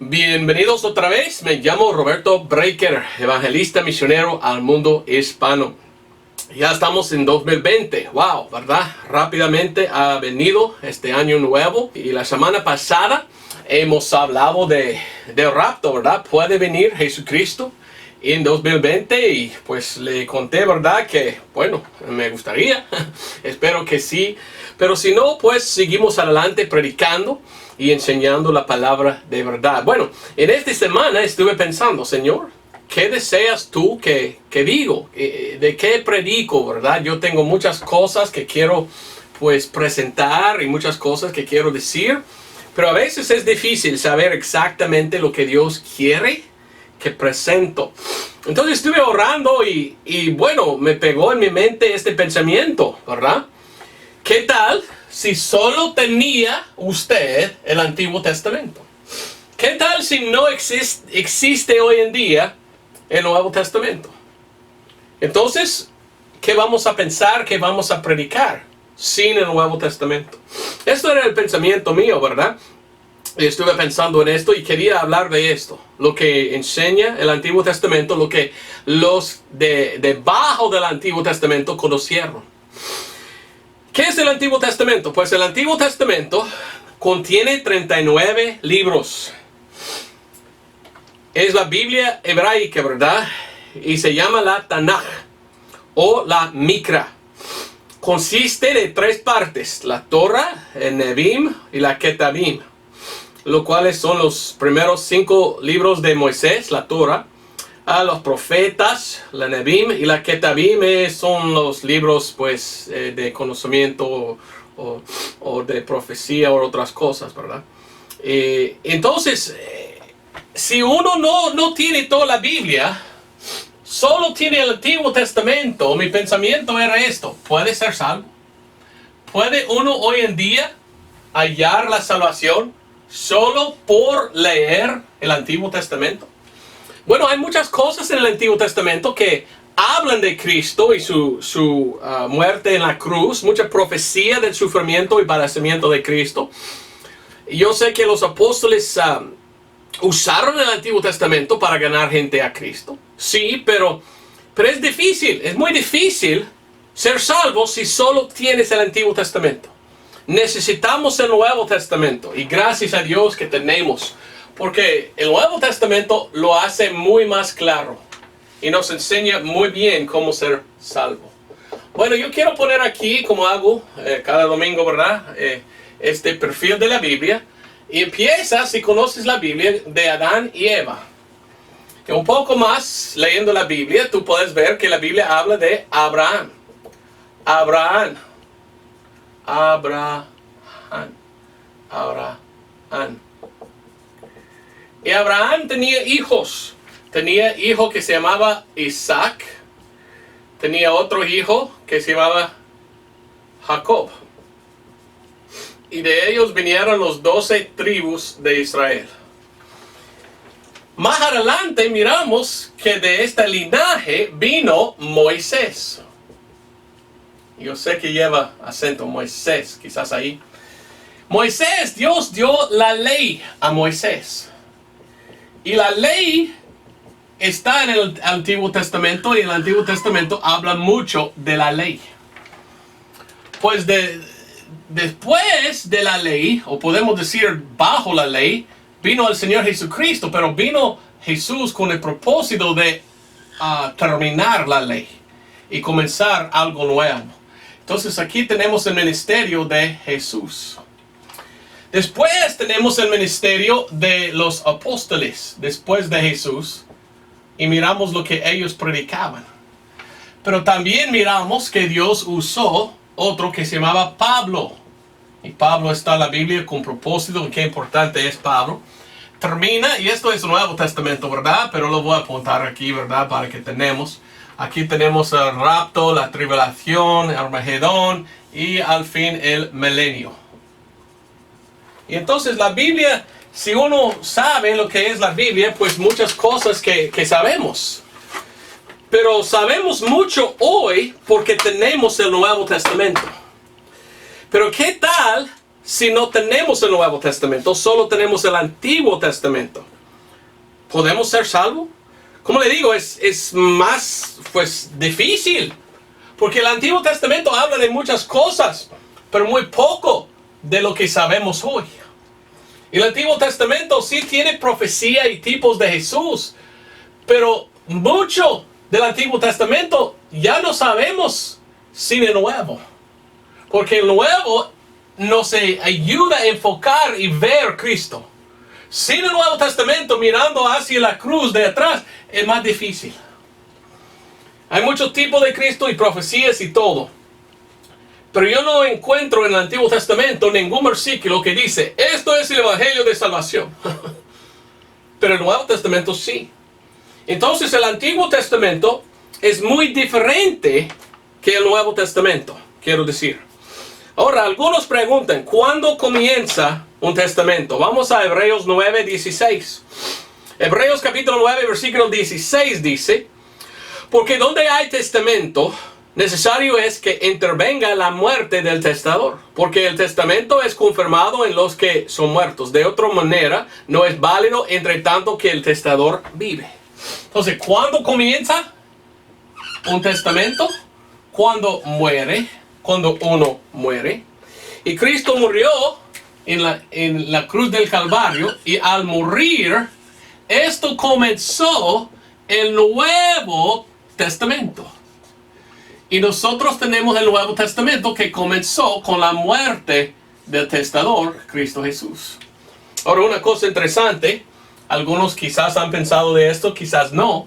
Bienvenidos otra vez, me llamo Roberto Breaker, evangelista misionero al mundo hispano. Ya estamos en 2020, wow, ¿verdad? Rápidamente ha venido este año nuevo y la semana pasada hemos hablado del rapto, ¿verdad? Puede venir Jesucristo en 2020 y pues le conté, ¿verdad? Que, bueno, me gustaría, espero que sí, pero si no, pues seguimos adelante predicando y enseñando la palabra de verdad. Bueno, en esta semana estuve pensando, Señor, ¿qué deseas tú que digo? ¿De qué predico, verdad? Yo tengo muchas cosas que quiero, pues, presentar y muchas cosas que quiero decir, pero a veces es difícil saber exactamente lo que Dios quiere que presento. Entonces estuve orando y bueno, me pegó en mi mente este pensamiento, ¿verdad? ¿Qué tal si solo tenía usted el Antiguo Testamento? ¿Qué tal si no existe hoy en día el Nuevo Testamento? Entonces, ¿qué vamos a pensar? ¿Qué vamos a predicar sin el Nuevo Testamento? Esto era el pensamiento mío, ¿verdad? Estuve pensando en esto y quería hablar de esto. Lo que enseña el Antiguo Testamento, lo que los debajo del Antiguo Testamento conocieron. ¿Qué es el Antiguo Testamento? Pues el Antiguo Testamento contiene 39 libros. Es la Biblia hebraica, ¿verdad? Y se llama la Tanaj o la Mikra. Consiste de 3 partes: la Torah, el Nebim y la Ketabim, los cuales son los primeros 5 libros de Moisés, la Torah. A los profetas, la Nebim y la Ketabim son los libros, pues, de conocimiento o de profecía o otras cosas, ¿verdad? Entonces, si uno no tiene toda la Biblia, solo tiene el Antiguo Testamento, mi pensamiento era esto: ¿puede ser salvo? ¿Puede uno hoy en día hallar la salvación solo por leer el Antiguo Testamento? Bueno, hay muchas cosas en el Antiguo Testamento que hablan de Cristo y su muerte en la cruz, mucha profecía del sufrimiento y padecimiento de Cristo. Yo sé que los apóstoles usaron el Antiguo Testamento para ganar gente a Cristo. Sí, pero es difícil, es muy difícil ser salvo si solo tienes el Antiguo Testamento. Necesitamos el Nuevo Testamento y gracias a Dios que tenemos. Porque el Nuevo Testamento lo hace muy más claro y nos enseña muy bien cómo ser salvo. Bueno, yo quiero poner aquí, como hago cada domingo, ¿verdad? Este perfil de la Biblia. Y empieza, si conoces la Biblia, de Adán y Eva. Y un poco más, leyendo la Biblia, tú puedes ver que la Biblia habla de Abraham. Abraham. Y Abraham tenía hijos. Tenía hijo que se llamaba Isaac. Tenía otro hijo que se llamaba Jacob. Y de ellos vinieron los 12 tribus de Israel. Más adelante miramos que de este linaje vino Moisés. Yo sé que lleva acento Moisés, quizás ahí. Moisés, Dios dio la ley a Moisés. Y la ley está en el Antiguo Testamento y el Antiguo Testamento habla mucho de la ley. Pues después de la ley, o podemos decir bajo la ley, vino el Señor Jesucristo, pero vino Jesús con el propósito de terminar la ley y comenzar algo nuevo. Entonces aquí tenemos el ministerio de Jesús. Después tenemos el ministerio de los apóstoles, después de Jesús, y miramos lo que ellos predicaban. Pero también miramos que Dios usó otro que se llamaba Pablo. Y Pablo está en la Biblia con propósito, qué importante es Pablo. Termina, y esto es el Nuevo Testamento, ¿verdad? Pero lo voy a apuntar aquí, ¿verdad? Para que tenemos. Aquí tenemos el rapto, la tribulación, el Armagedón y al fin el milenio. Y entonces la Biblia, si uno sabe lo que es la Biblia, pues muchas cosas que sabemos. Pero sabemos mucho hoy porque tenemos el Nuevo Testamento. Pero ¿qué tal si no tenemos el Nuevo Testamento? Solo tenemos el Antiguo Testamento. ¿Podemos ser salvos? Como le digo, es más pues difícil. Porque el Antiguo Testamento habla de muchas cosas, pero muy poco de lo que sabemos hoy. El Antiguo Testamento sí tiene profecía y tipos de Jesús, pero mucho del Antiguo Testamento ya no sabemos sin el Nuevo. Porque el Nuevo nos ayuda a enfocar y ver a Cristo. Sin el Nuevo Testamento, mirando hacia la cruz de atrás, es más difícil. Hay muchos tipos de Cristo y profecías y todo. Pero yo no encuentro en el Antiguo Testamento ningún versículo que dice, esto es el Evangelio de salvación. Pero el Nuevo Testamento sí. Entonces el Antiguo Testamento es muy diferente que el Nuevo Testamento, quiero decir. Ahora, algunos preguntan, ¿cuándo comienza un testamento? Vamos a Hebreos 9:16. Hebreos capítulo 9, versículo 16 dice, porque donde hay testamento, necesario es que intervenga la muerte del testador, porque el testamento es confirmado en los que son muertos. De otra manera, no es válido entre tanto que el testador vive. Entonces, ¿cuándo comienza un testamento? Cuando muere, cuando uno muere. Y Cristo murió en la cruz del Calvario, y al morir, esto comenzó el Nuevo Testamento. Y nosotros tenemos el Nuevo Testamento que comenzó con la muerte del testador, Cristo Jesús. Ahora, una cosa interesante, algunos quizás han pensado de esto, quizás no,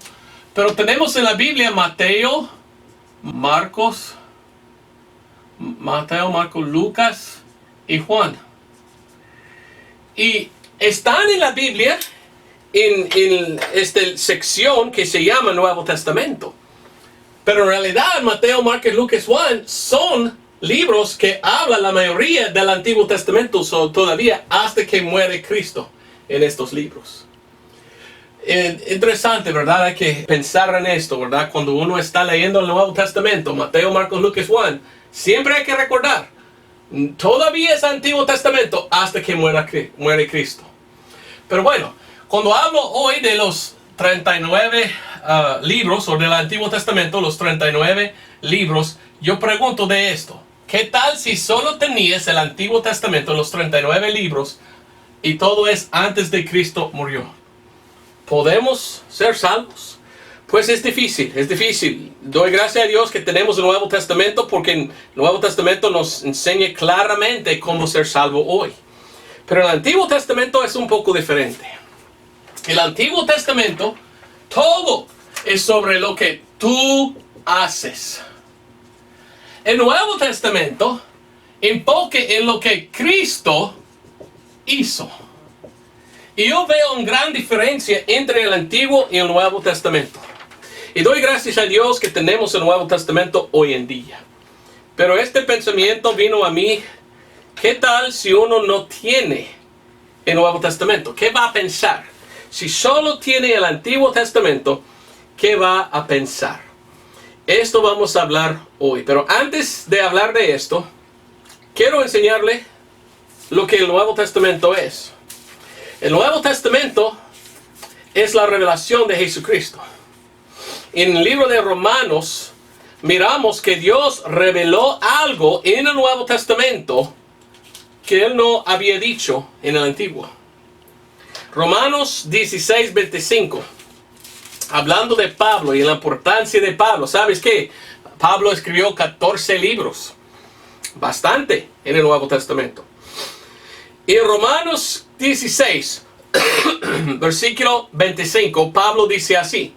pero tenemos en la Biblia Mateo, Marcos, Lucas y Juan. Y están en la Biblia en esta sección que se llama Nuevo Testamento. Pero en realidad Mateo, Marcos, Lucas, Juan son libros que hablan la mayoría del Antiguo Testamento todavía hasta que muere Cristo en estos libros. Interesante, ¿verdad? Hay que pensar en esto, ¿verdad? Cuando uno está leyendo el Nuevo Testamento, Mateo, Marcos, Lucas, Juan, siempre hay que recordar, todavía es Antiguo Testamento hasta que muere Cristo. Pero bueno, cuando hablo hoy de los 39 libros, o del Antiguo Testamento, los 39 libros, yo pregunto de esto. ¿Qué tal si solo tenías el Antiguo Testamento, los 39 libros, y todo es antes de Cristo murió? ¿Podemos ser salvos? Pues es difícil, es difícil. Doy gracias a Dios que tenemos el Nuevo Testamento, porque el Nuevo Testamento nos enseña claramente cómo ser salvo hoy. Pero el Antiguo Testamento es un poco diferente. El Antiguo Testamento, todo es sobre lo que tú haces. El Nuevo Testamento enfoca en lo que Cristo hizo. Y yo veo una gran diferencia entre el Antiguo y el Nuevo Testamento. Y doy gracias a Dios que tenemos el Nuevo Testamento hoy en día. Pero este pensamiento vino a mí, ¿qué tal si uno no tiene el Nuevo Testamento? ¿Qué va a pensar? Si solo tiene el Antiguo Testamento, ¿qué va a pensar? Esto vamos a hablar hoy. Pero antes de hablar de esto, quiero enseñarle lo que el Nuevo Testamento es. El Nuevo Testamento es la revelación de Jesucristo. En el libro de Romanos, miramos que Dios reveló algo en el Nuevo Testamento que Él no había dicho en el Antiguo. Romanos 16:25. Hablando de Pablo y la importancia de Pablo. ¿Sabes qué? Pablo escribió 14 libros. Bastante en el Nuevo Testamento. Y en Romanos 16, versículo 25, Pablo dice así: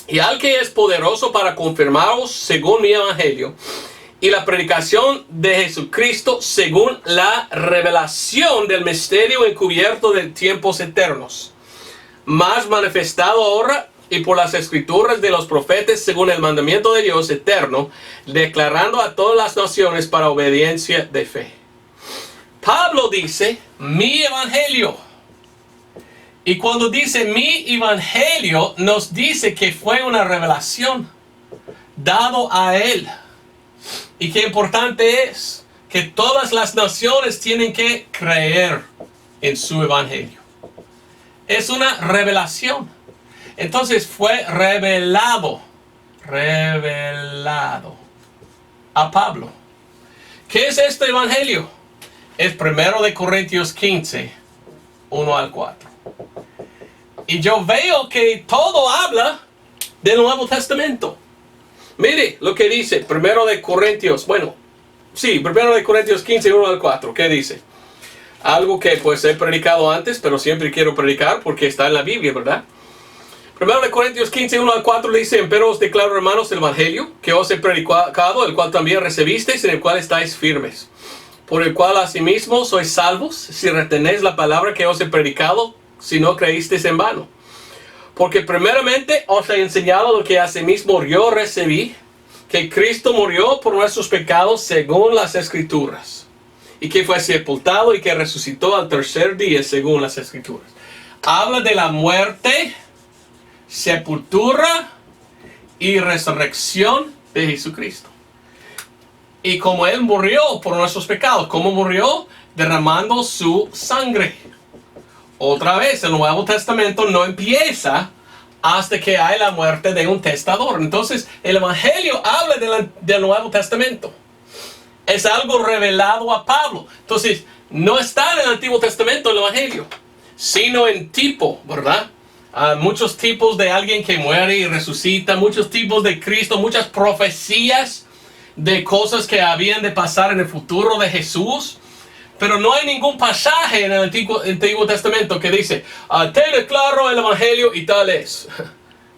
y al que es poderoso para confirmaros según mi evangelio y la predicación de Jesucristo según la revelación del misterio encubierto de tiempos eternos, más manifestado ahora y por las escrituras de los profetas según el mandamiento de Dios eterno, declarando a todas las naciones para obediencia de fe. Pablo dice, mi evangelio. Y cuando dice mi evangelio, nos dice que fue una revelación dado a él. Y qué importante es que que todas las naciones tienen que creer en su evangelio. Es una revelación. Entonces fue revelado a Pablo. ¿Qué es este evangelio? Es 1 de Corintios 15, 1 al 4. Y yo veo que todo habla del Nuevo Testamento. Mire lo que dice 1 de Corintios, 1 de Corintios 15, 1 al 4. ¿Qué dice? Algo que pues he predicado antes, pero siempre quiero predicar porque está en la Biblia, ¿verdad? 1 de Corintios 15, 1 al 4 le dice: pero os declaro, hermanos, el evangelio que os he predicado, el cual también recibisteis, en el cual estáis firmes, por el cual asimismo sois salvos, si retenéis la palabra que os he predicado, si no creísteis en vano. Porque primeramente os he enseñado lo que asimismo yo recibí, que Cristo murió por nuestros pecados según las Escrituras, y que fue sepultado y que resucitó al tercer día según las Escrituras. Habla de la muerte, sepultura y resurrección de Jesucristo. Y como Él murió por nuestros pecados, ¿cómo murió? Derramando su sangre. Otra vez, el Nuevo Testamento no empieza hasta que hay la muerte de un testador. Entonces, el Evangelio habla del Nuevo Testamento. Es algo revelado a Pablo. Entonces, no está en el Antiguo Testamento el Evangelio, sino en tipo, ¿verdad? Muchos tipos de alguien que muere y resucita, muchos tipos de Cristo, muchas profecías de cosas que habían de pasar en el futuro de Jesús. Pero no hay ningún pasaje en el Antiguo Testamento que dice: te declaro el Evangelio y tal es.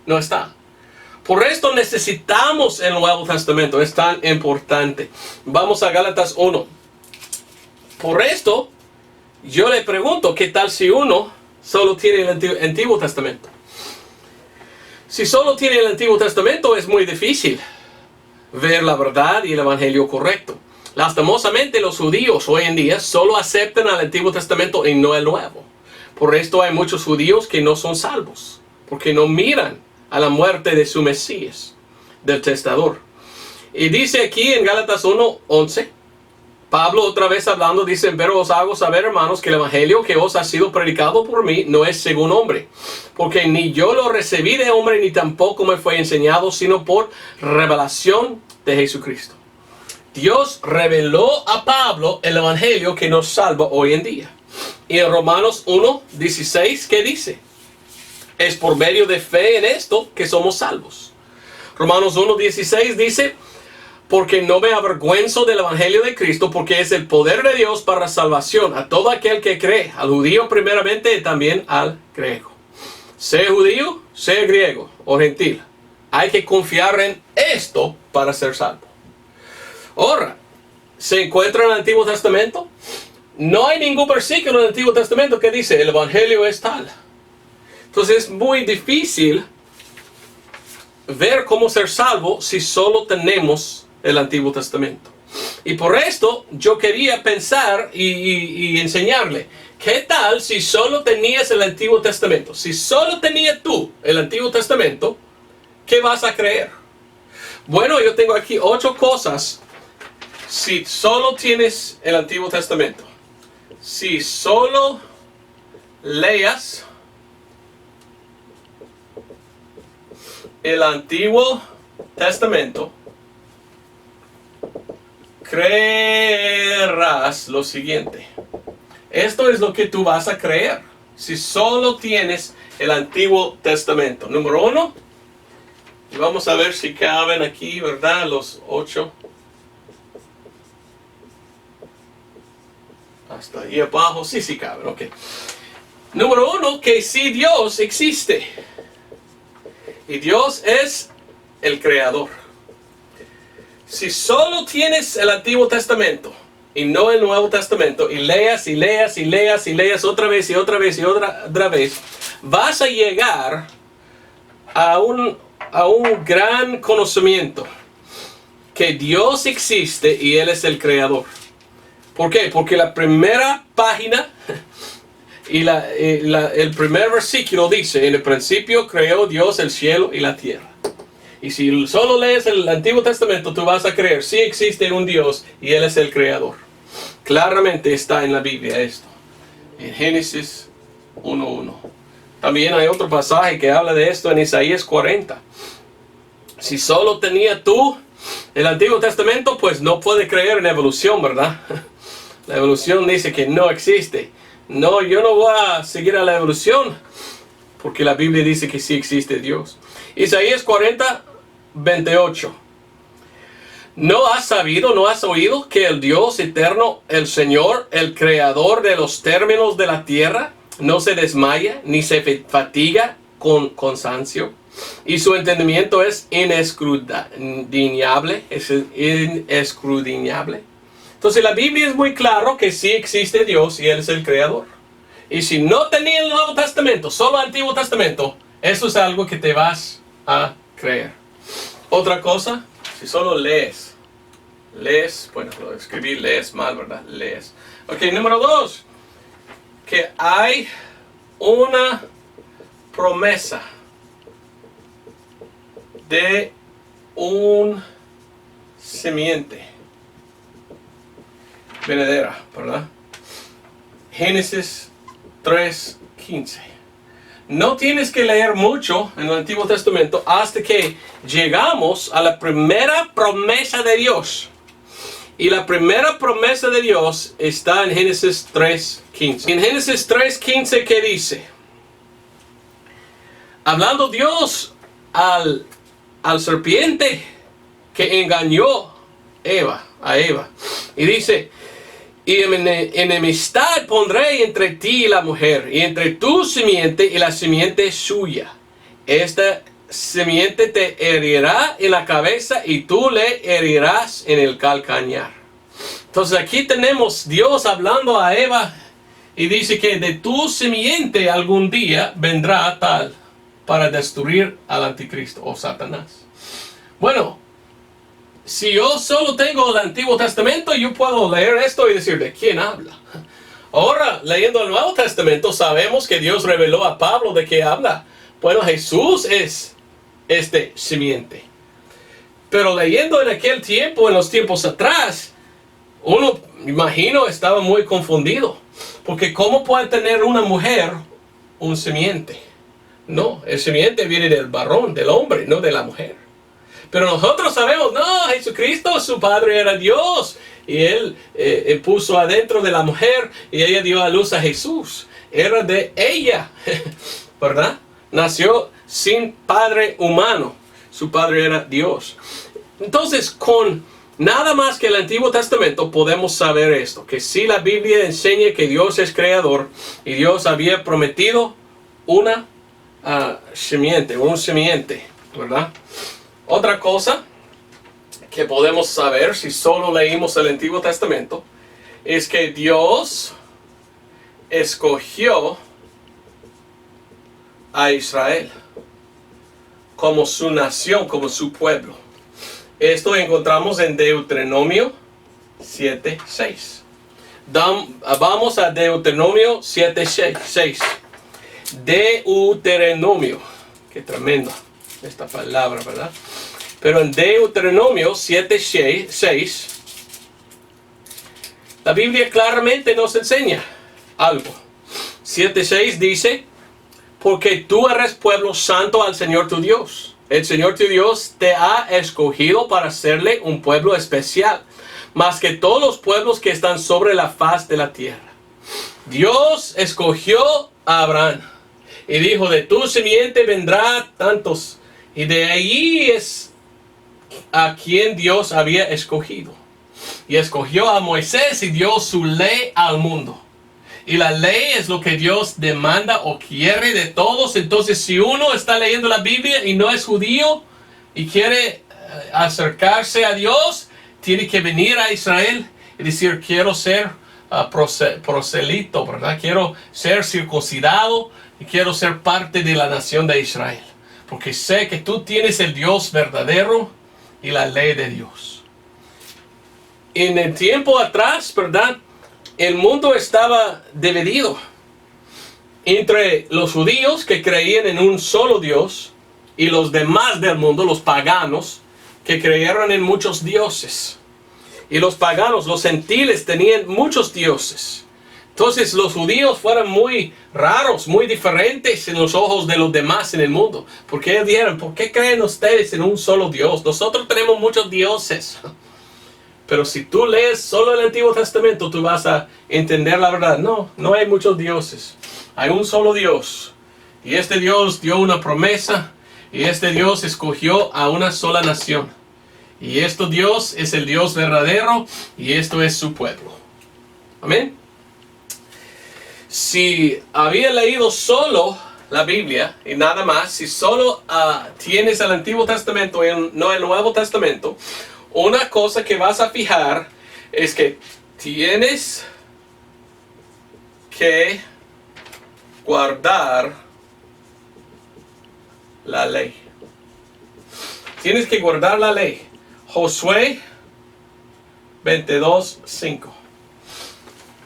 No está. Por esto necesitamos el Nuevo Testamento. Es tan importante. Vamos a Gálatas 1. Por esto, yo le pregunto: ¿qué tal si uno solo tiene el Antiguo Testamento? Si solo tiene el Antiguo Testamento, es muy difícil ver la verdad y el Evangelio correcto. Lastimosamente, los judíos hoy en día solo aceptan el Antiguo Testamento y no el Nuevo. Por esto hay muchos judíos que no son salvos, porque no miran a la muerte de su Mesías, del testador. Y dice aquí en Gálatas 1:11, Pablo otra vez hablando, dice: pero os hago saber, hermanos, que el evangelio que os ha sido predicado por mí no es según hombre, porque ni yo lo recibí de hombre, ni tampoco me fue enseñado, sino por revelación de Jesucristo. Dios reveló a Pablo el evangelio que nos salva hoy en día. Y en Romanos 1:16, ¿qué dice? Es por medio de fe en esto que somos salvos. Romanos 1:16 dice: porque no me avergüenzo del evangelio de Cristo, porque es el poder de Dios para salvación a todo aquel que cree, al judío primeramente y también al griego. Sea judío, sea griego o gentil, hay que confiar en esto para ser salvo. Ahora, ¿se encuentra en el Antiguo Testamento? No hay ningún versículo en el Antiguo Testamento que dice: el evangelio es tal. Entonces es muy difícil ver cómo ser salvo si solo tenemos el Antiguo Testamento. Y por esto yo quería pensar y enseñarle: ¿qué tal si solo tenías el Antiguo Testamento? Si solo tenías tú el Antiguo Testamento, ¿qué vas a creer? Bueno, yo tengo aquí 8 cosas. Si solo tienes el Antiguo Testamento, si solo leas el Antiguo Testamento, creerás lo siguiente. Esto es lo que tú vas a creer si solo tienes el Antiguo Testamento. Número 1, y vamos a ver si caben aquí, ¿verdad? Los 8. Hasta ahí abajo, sí caben, ok. Número 1, que sí, Dios existe. Y Dios es el creador. Si solo tienes el Antiguo Testamento y no el Nuevo Testamento, y leas y leas y leas y leas otra vez y otra vez y otra vez, vas a llegar a un gran conocimiento que Dios existe y Él es el creador. ¿Por qué? Porque la primera página y el primer versículo dice: en el principio creó Dios el cielo y la tierra. Y si solo lees el Antiguo Testamento, tú vas a creer: sí existe un Dios y Él es el creador. Claramente está en la Biblia esto. En Génesis 1:1. También hay otro pasaje que habla de esto en Isaías 40. Si solo tenía tú el Antiguo Testamento, pues no puede creer en evolución, ¿verdad? La evolución dice que no existe. No, yo no voy a seguir a la evolución, porque la Biblia dice que sí existe Dios. Isaías 40:28. ¿No has sabido, no has oído que el Dios eterno, el Señor, el creador de los términos de la tierra, no se desmaya ni se fatiga con cansancio? Y su entendimiento es inescudriñable. Entonces la Biblia es muy claro que sí existe Dios y Él es el creador. Y si no tenía el Nuevo Testamento, solo el Antiguo Testamento, eso es algo que te vas a creer. Otra cosa, si solo lees, bueno, lo escribí lees mal, ¿verdad? Lees. Ok, número 2, que hay una promesa de un simiente venidera, ¿verdad? Génesis 3:15. No tienes que leer mucho en el Antiguo Testamento hasta que llegamos a la primera promesa de Dios. Y la primera promesa de Dios está en Génesis 3:15. En Génesis 3:15, ¿qué dice? Hablando Dios al serpiente que engañó a Eva. Y dice, y enemistad pondré entre ti y la mujer, y entre tu simiente y la simiente suya. Esta simiente te herirá en la cabeza y tú le herirás en el calcañar. Entonces aquí tenemos Dios hablando a Eva y dice que de tu simiente algún día vendrá tal para destruir al anticristo o Satanás. Bueno, si yo solo tengo el Antiguo Testamento, yo puedo leer esto y decir, ¿de quién habla? Ahora, leyendo el Nuevo Testamento, sabemos que Dios reveló a Pablo de qué habla. Bueno, Jesús es este simiente. Pero leyendo en aquel tiempo, en los tiempos atrás, uno, imagino, estaba muy confundido. Porque ¿cómo puede tener una mujer un simiente? No, el simiente viene del varón, del hombre, no de la mujer. Pero nosotros sabemos, no, Jesucristo, su padre era Dios. Y Él puso adentro de la mujer y ella dio a luz a Jesús. Era de ella, ¿verdad? Nació sin padre humano. Su padre era Dios. Entonces, con nada más que el Antiguo Testamento podemos saber esto. Que si la Biblia enseña que Dios es creador y Dios había prometido una simiente, un simiente, ¿verdad? Otra cosa que podemos saber si solo leímos el Antiguo Testamento es que Dios escogió a Israel como su nación, como su pueblo. Esto encontramos en Deuteronomio 7:6. Vamos a Deuteronomio 7:6. Deuteronomio, qué tremendo esta palabra, ¿verdad? Pero en Deuteronomio 7:6, la Biblia claramente nos enseña algo. 7:6 dice, porque tú eres pueblo santo al Señor tu Dios. El Señor tu Dios te ha escogido para hacerle un pueblo especial, más que todos los pueblos que están sobre la faz de la tierra. Dios escogió a Abraham y dijo, de tu simiente vendrá tantos. Y de ahí es a quien Dios había escogido. Y escogió a Moisés y dio su ley al mundo. Y la ley es lo que Dios demanda o quiere de todos. Entonces, si uno está leyendo la Biblia y no es judío y quiere acercarse a Dios, tiene que venir a Israel y decir, quiero ser proselito, ¿verdad? Quiero ser circuncidado y quiero ser parte de la nación de Israel. Porque sé que tú tienes el Dios verdadero y la ley de Dios. En el tiempo atrás, ¿verdad? El mundo estaba dividido entre los judíos que creían en un solo Dios y los demás del mundo, los paganos, que creyeron en muchos dioses. Y los paganos, los gentiles, tenían muchos dioses. Entonces los judíos fueron muy raros, muy diferentes en los ojos de los demás en el mundo. Porque ellos dijeron, ¿por qué creen ustedes en un solo Dios? Nosotros tenemos muchos dioses. Pero si tú lees solo el Antiguo Testamento, tú vas a entender la verdad. No, no hay muchos dioses. Hay un solo Dios. Y este Dios dio una promesa. Y este Dios escogió a una sola nación. Y este Dios es el Dios verdadero. Y esto es su pueblo. Amén. Si había leído solo la Biblia y nada más, si solo tienes el Antiguo Testamento y no el Nuevo Testamento, una cosa que vas a fijar es que tienes que guardar la ley. Tienes que guardar la ley. Josué 22:5.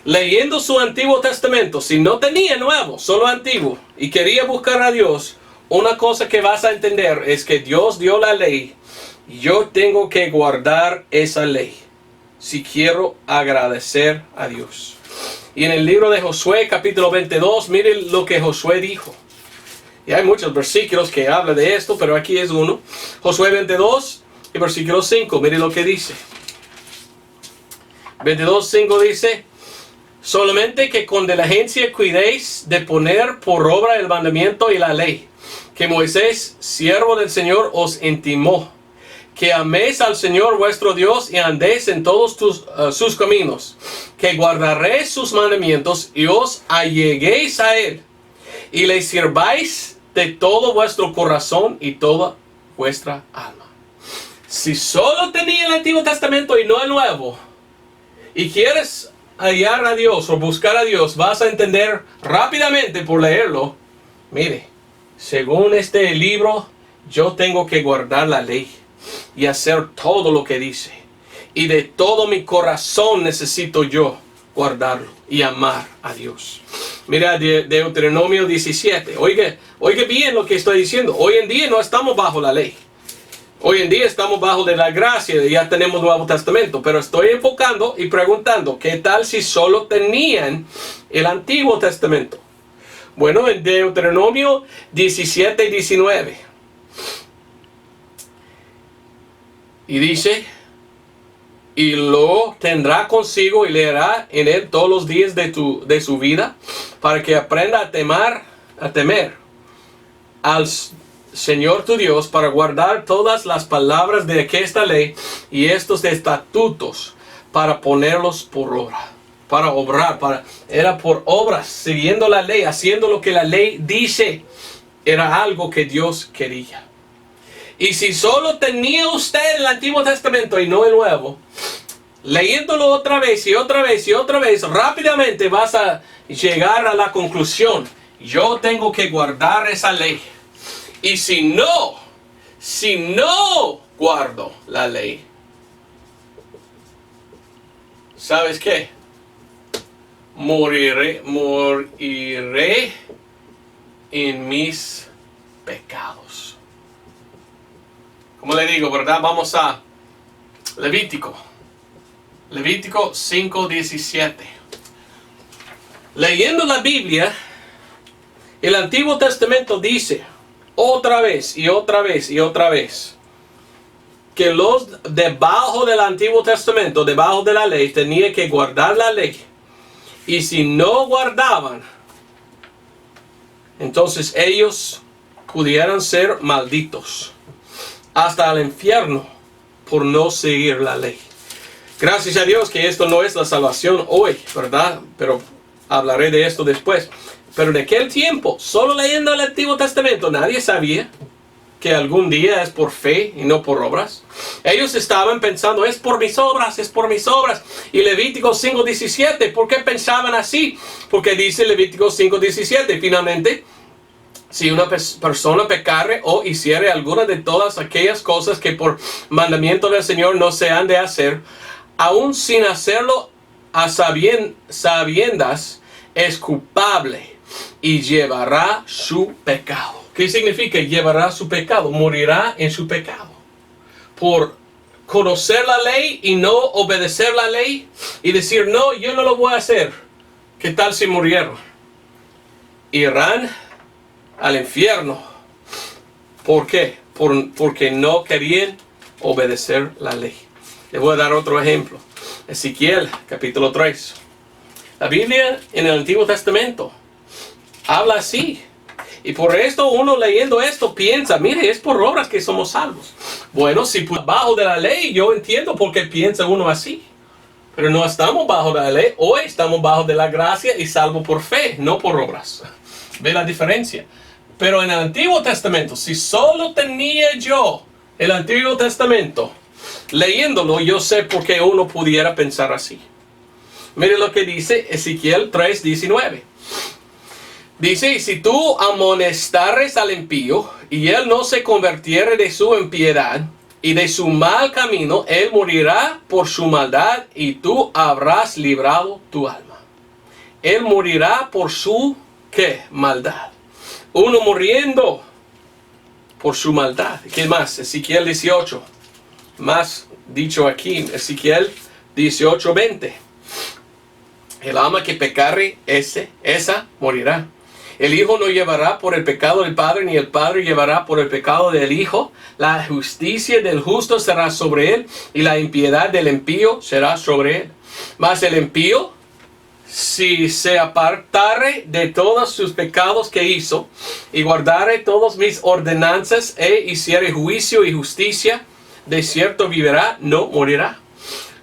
Leyendo su Antiguo Testamento, si no tenía nuevo, solo antiguo, y quería buscar a Dios, una cosa que vas a entender es que Dios dio la ley. Yo tengo que guardar esa ley si quiero agradecer a Dios. Y en el libro de Josué, capítulo 22, miren lo que Josué dijo. Y hay muchos versículos que hablan de esto, pero aquí es uno. Josué 22 y versículo 5, miren lo que dice. 22:5 dice: solamente que con diligencia cuidéis de poner por obra el mandamiento y la ley, que Moisés, siervo del Señor, os intimó, que améis al Señor vuestro Dios y andéis en todos sus caminos, que guardaréis sus mandamientos y os alleguéis a Él, y le sirváis de todo vuestro corazón y toda vuestra alma. Si solo tenía el Antiguo Testamento y no el Nuevo, y quieres hallar a Dios o buscar a Dios, vas a entender rápidamente por leerlo. Mire, según este libro, yo tengo que guardar la ley y hacer todo lo que dice. Y de todo mi corazón necesito yo guardarlo y amar a Dios. Mira Deuteronomio 17. Oiga bien lo que estoy diciendo. Hoy en día no estamos bajo la ley. Hoy en día estamos bajo de la gracia, ya tenemos Nuevo Testamento, pero estoy enfocando y preguntando, ¿qué tal si solo tenían el Antiguo Testamento? Bueno, en Deuteronomio 17 y 19. Y dice: y lo tendrá consigo y leerá en él todos los días de su vida, para que aprenda a temer al Señor tu Dios, para guardar todas las palabras de esta ley y estos estatutos, para ponerlos por obra, para obrar, era por obras, siguiendo la ley, haciendo lo que la ley dice. Era algo que Dios quería. Y si solo tenía usted el Antiguo Testamento y no el Nuevo, leyéndolo otra vez y otra vez y otra vez, rápidamente vas a llegar a la conclusión: yo tengo que guardar esa ley. Y si no guardo la ley, ¿sabes qué? Moriré en mis pecados. Como le digo, ¿verdad? Vamos a Levítico 5:17. Leyendo la Biblia, el Antiguo Testamento dice otra vez y otra vez y otra vez que los debajo del Antiguo Testamento, debajo de la ley, tenían que guardar la ley. Y si no guardaban, entonces ellos pudieran ser malditos hasta el infierno por no seguir la ley. Gracias a Dios que esto no es la salvación hoy, ¿verdad? Pero hablaré de esto después. Pero en aquel tiempo, solo leyendo el Antiguo Testamento, nadie sabía que algún día es por fe y no por obras. Ellos estaban pensando, es por mis obras, es por mis obras. Y Levítico 5:17, ¿por qué pensaban así? Porque dice Levítico 5:17, finalmente, si una persona pecare o hiciere alguna de todas aquellas cosas que por mandamiento del Señor no se han de hacer, aún sin hacerlo a sabiendas, es culpable y llevará su pecado. ¿Qué significa llevará su pecado? Morirá en su pecado por conocer la ley y no obedecer la ley y decir, no, yo no lo voy a hacer. ¿Qué tal si murieron? Irán al infierno. ¿Por qué? Porque no querían obedecer la ley. Les voy a dar otro ejemplo. Ezequiel, capítulo 3. La Biblia en el Antiguo Testamento habla así. Y por esto uno leyendo esto piensa, mire, es por obras que somos salvos. Bueno, si bajo de la ley, yo entiendo por qué piensa uno así. Pero no estamos bajo de la ley, hoy estamos bajo de la gracia y salvo por fe, no por obras. ¿Ve la diferencia? Pero en el Antiguo Testamento, si solo tenía yo el Antiguo Testamento, leyéndolo, yo sé por qué uno pudiera pensar así. Mire lo que dice Ezequiel 3:19. Dice, si tú amonestares al impío, y él no se convirtiere de su impiedad, y de su mal camino, él morirá por su maldad, y tú habrás librado tu alma. Él morirá por su, ¿qué? Maldad. Uno muriendo por su maldad. ¿Qué más? Ezequiel 18. Más dicho aquí, Ezequiel 18:20. El alma que pecare, esa morirá. El hijo no llevará por el pecado del padre, ni el padre llevará por el pecado del hijo. La justicia del justo será sobre él, y la impiedad del impío será sobre él. Mas el impío, si se apartare de todos sus pecados que hizo, y guardare todas mis ordenanzas, e hiciere juicio y justicia, de cierto vivirá, no morirá.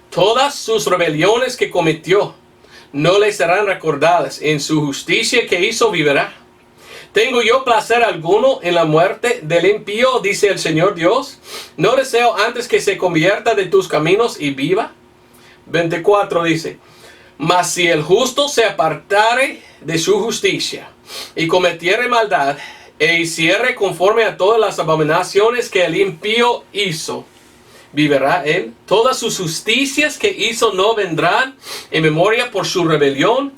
Todas sus rebeliones que cometió no le serán recordadas. En su justicia que hizo vivirá. ¿Tengo yo placer alguno en la muerte del impío? Dice el Señor Dios. ¿No deseo antes que se convierta de tus caminos y viva? 24 dice, mas si el justo se apartare de su justicia y cometiere maldad, e hiciere conforme a todas las abominaciones que el impío hizo, vivirá él. Todas sus justicias que hizo no vendrán en memoria por su rebelión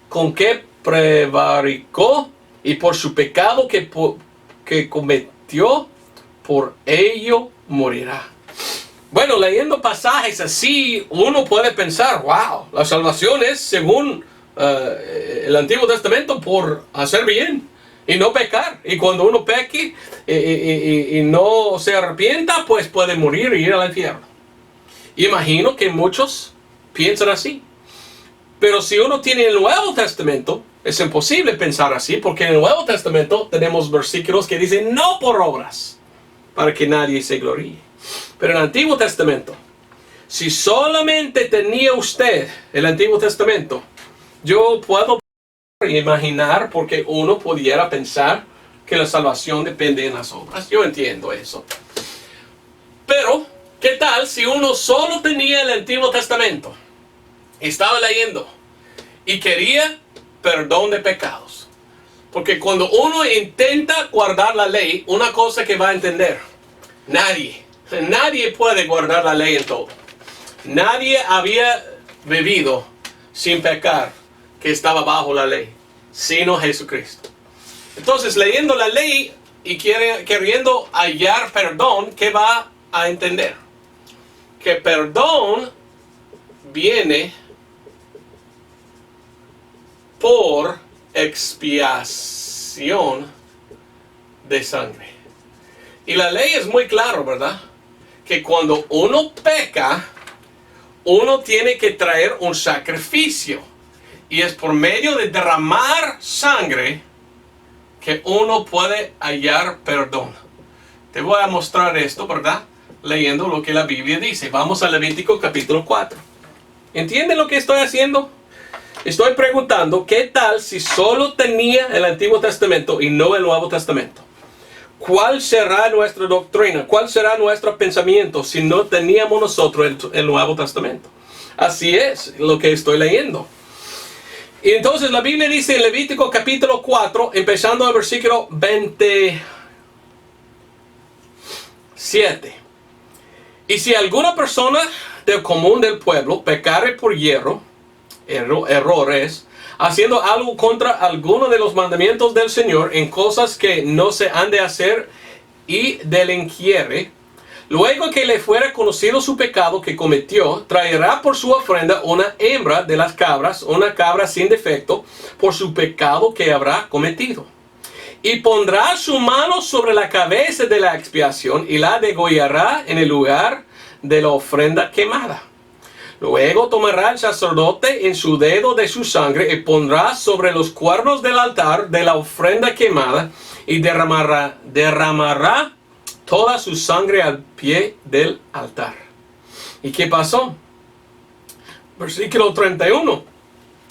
con que prevaricó, y por su pecado que cometió, por ello morirá. Bueno, leyendo pasajes así, uno puede pensar, wow, la salvación es según el Antiguo Testamento por hacer bien y no pecar. Y cuando uno peque y no se arrepienta, pues puede morir y ir al infierno. Imagino que muchos piensan así. Pero si uno tiene el Nuevo Testamento, es imposible pensar así, porque en el Nuevo Testamento tenemos versículos que dicen no por obras, para que nadie se gloríe. Pero en el Antiguo Testamento, si solamente tenía usted el Antiguo Testamento, yo puedo imaginar porque uno pudiera pensar que la salvación depende de las obras. Yo entiendo eso. Pero, ¿qué tal si uno solo tenía el Antiguo Testamento? Estaba leyendo y quería perdón de pecados. Porque cuando uno intenta guardar la ley, una cosa que va a entender, nadie puede guardar la ley en todo. Nadie había vivido sin pecar que estaba bajo la ley, sino Jesucristo. Entonces, leyendo la ley y queriendo hallar perdón, ¿qué va a entender? Que perdón viene por expiación de sangre. Y la ley es muy claro, ¿verdad? Que cuando uno peca, uno tiene que traer un sacrificio. Y es por medio de derramar sangre que uno puede hallar perdón. Te voy a mostrar esto, ¿verdad? Leyendo lo que la Biblia dice. Vamos a Levítico capítulo 4. ¿Entienden lo que estoy haciendo? Estoy preguntando, ¿qué tal si solo tenía el Antiguo Testamento y no el Nuevo Testamento? ¿Cuál será nuestra doctrina? ¿Cuál será nuestro pensamiento si no teníamos nosotros el Nuevo Testamento? Así es lo que estoy leyendo. Y entonces la Biblia dice en Levítico capítulo 4, empezando el versículo 27. Y si alguna persona del común del pueblo pecare por errores, haciendo algo contra alguno de los mandamientos del Señor en cosas que no se han de hacer y delinquiere, Luego que le fuera conocido su pecado que cometió, traerá por su ofrenda una hembra de las cabras, una cabra sin defecto, por su pecado que habrá cometido. Y pondrá su mano sobre la cabeza de la expiación y la degollará en el lugar de la ofrenda quemada. Luego tomará el sacerdote en su dedo de su sangre y pondrá sobre los cuernos del altar de la ofrenda quemada y derramará toda su sangre al pie del altar. ¿Y qué pasó? Versículo 31.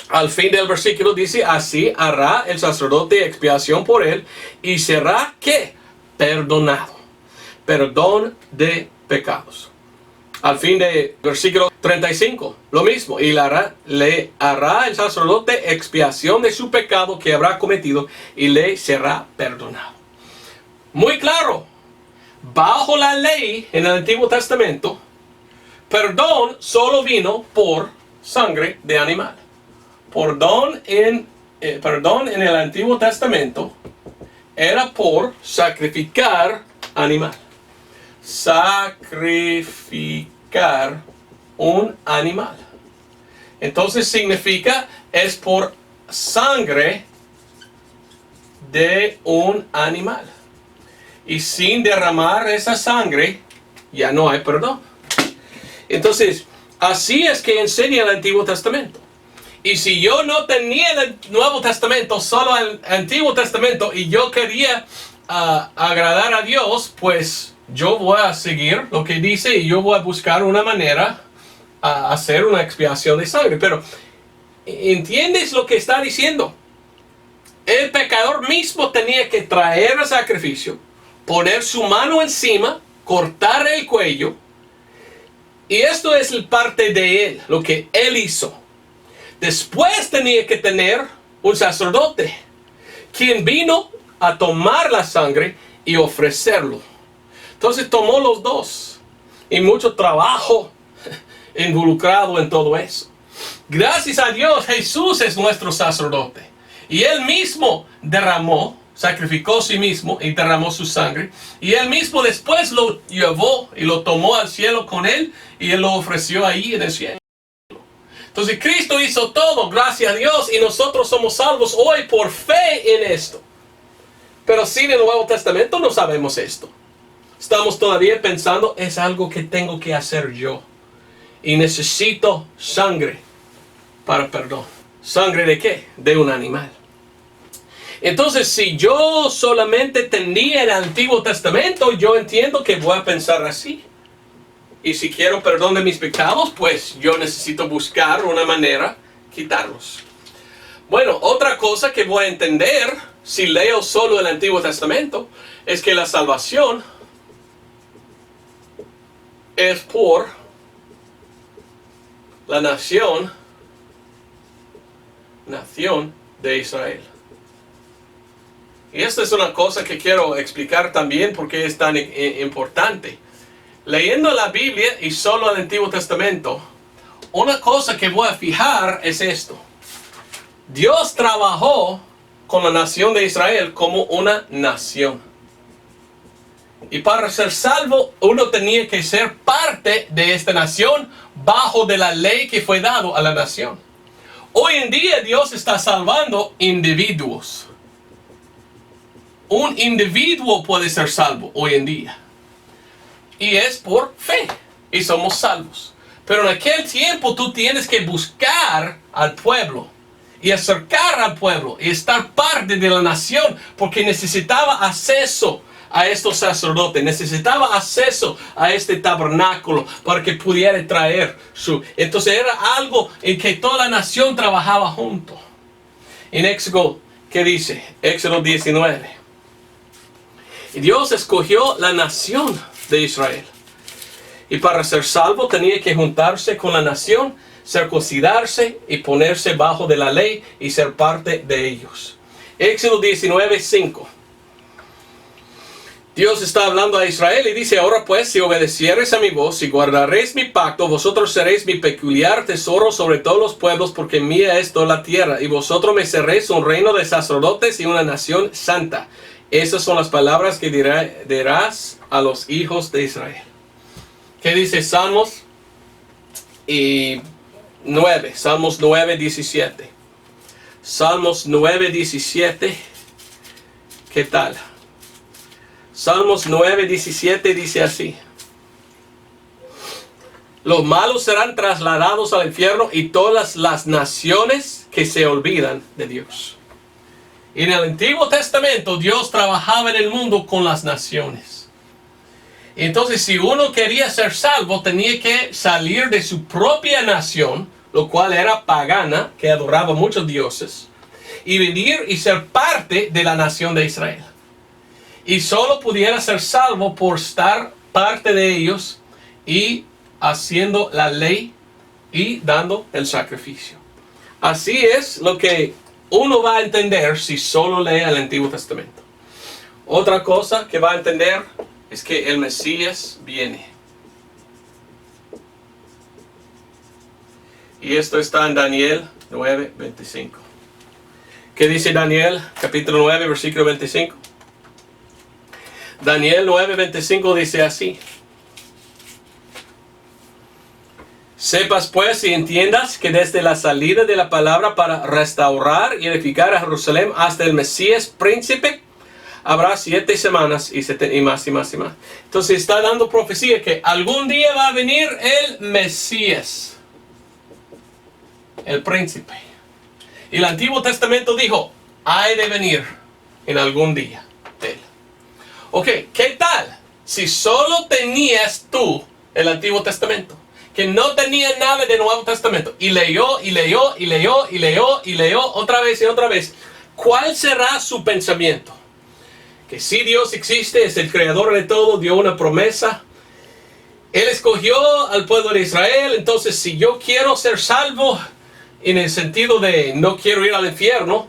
Al fin del versículo dice, así hará el sacerdote expiación por él y será, ¿qué? Perdonado. Perdón de pecados. Al fin del versículo 35, lo mismo. Y le hará el sacerdote expiación de su pecado que habrá cometido y le será perdonado. Muy claro. Bajo la ley en el Antiguo Testamento, perdón solo vino por sangre de animal. Perdón en el Antiguo Testamento era por sacrificar animal. Sacrificar un animal. Entonces significa es por sangre de un animal. Y sin derramar esa sangre, ya no hay perdón. Entonces, así es que enseña el Antiguo Testamento. Y si yo no tenía el Nuevo Testamento, solo el Antiguo Testamento, y yo quería agradar a Dios, pues yo voy a seguir lo que dice y yo voy a buscar una manera a hacer una expiación de sangre. Pero, ¿entiendes lo que está diciendo? El pecador mismo tenía que traer el sacrificio, poner su mano encima, cortar el cuello. Y esto es el parte de él, lo que él hizo. Después tenía que tener un sacerdote, quien vino a tomar la sangre y ofrecerlo. Entonces tomó los dos. Y mucho trabajo involucrado en todo eso. Gracias a Dios, Jesús es nuestro sacerdote. Y él mismo sacrificó a sí mismo y derramó su sangre. Y él mismo después lo llevó y lo tomó al cielo con él. Y él lo ofreció ahí en el cielo. Entonces Cristo hizo todo, gracias a Dios. Y nosotros somos salvos hoy por fe en esto. Pero sin el Nuevo Testamento no sabemos esto. Estamos todavía pensando, es algo que tengo que hacer yo. Y necesito sangre para perdón. ¿Sangre de qué? De un animal. Entonces, si yo solamente tenía el Antiguo Testamento, yo entiendo que voy a pensar así. Y si quiero perdón de mis pecados, pues yo necesito buscar una manera de quitarlos. Bueno, otra cosa que voy a entender, si leo solo el Antiguo Testamento, es que la salvación es por la nación de Israel. Y esta es una cosa que quiero explicar también porque es tan importante. Leyendo la Biblia y solo el Antiguo Testamento, una cosa que voy a fijar es esto. Dios trabajó con la nación de Israel como una nación. Y para ser salvo, uno tenía que ser parte de esta nación bajo de la ley que fue dado a la nación. Hoy en día Dios está salvando individuos. Un individuo puede ser salvo hoy en día. Y es por fe. Y somos salvos. Pero en aquel tiempo tú tienes que buscar al pueblo. Y acercar al pueblo. Y estar parte de la nación. Porque necesitaba acceso a estos sacerdotes. Necesitaba acceso a este tabernáculo. Para que pudiera traer su... Entonces era algo en que toda la nación trabajaba junto. En Éxodo, ¿qué dice? Éxodo 19. Y Dios escogió la nación de Israel. Y para ser salvo tenía que juntarse con la nación, circuncidarse y ponerse bajo de la ley y ser parte de ellos. Éxodo 19:5. Dios está hablando a Israel y dice, ahora pues, si obedeciereis a mi voz y guardaréis mi pacto, vosotros seréis mi peculiar tesoro sobre todos los pueblos, porque mía es toda la tierra, y vosotros me seréis un reino de sacerdotes y una nación santa. Esas son las palabras que dirás a los hijos de Israel. ¿Qué dice Salmos 9? Salmos 9, 17. Salmos 9, 17. ¿Qué tal? Salmos 9, 17 dice así: los malos serán trasladados al infierno y todas las naciones que se olvidan de Dios. En el Antiguo Testamento Dios trabajaba en el mundo con las naciones. Entonces si uno quería ser salvo tenía que salir de su propia nación, lo cual era pagana, que adoraba muchos dioses, y venir y ser parte de la nación de Israel. Y solo pudiera ser salvo por estar parte de ellos y haciendo la ley y dando el sacrificio. Así es lo que uno va a entender si solo lee el Antiguo Testamento. Otra cosa que va a entender es que el Mesías viene. Y esto está en Daniel 9, 25. ¿Qué dice Daniel capítulo 9, versículo 25? Daniel 9, 25 dice así: sepas pues y entiendas que desde la salida de la palabra para restaurar y edificar a Jerusalén hasta el Mesías príncipe habrá 7 semanas y más y más y más. Entonces está dando profecía que algún día va a venir el Mesías, el príncipe. Y el Antiguo Testamento dijo, hay de venir en algún día él. Ok, ¿qué tal si solo tenías tú el Antiguo Testamento? Que no tenía nada de Nuevo Testamento. Y leyó, y leyó, y leyó, y leyó, y leyó otra vez y otra vez. ¿Cuál será su pensamiento? Que si Dios existe, es el creador de todo, dio una promesa. Él escogió al pueblo de Israel. Entonces si yo quiero ser salvo, en el sentido de no quiero ir al infierno,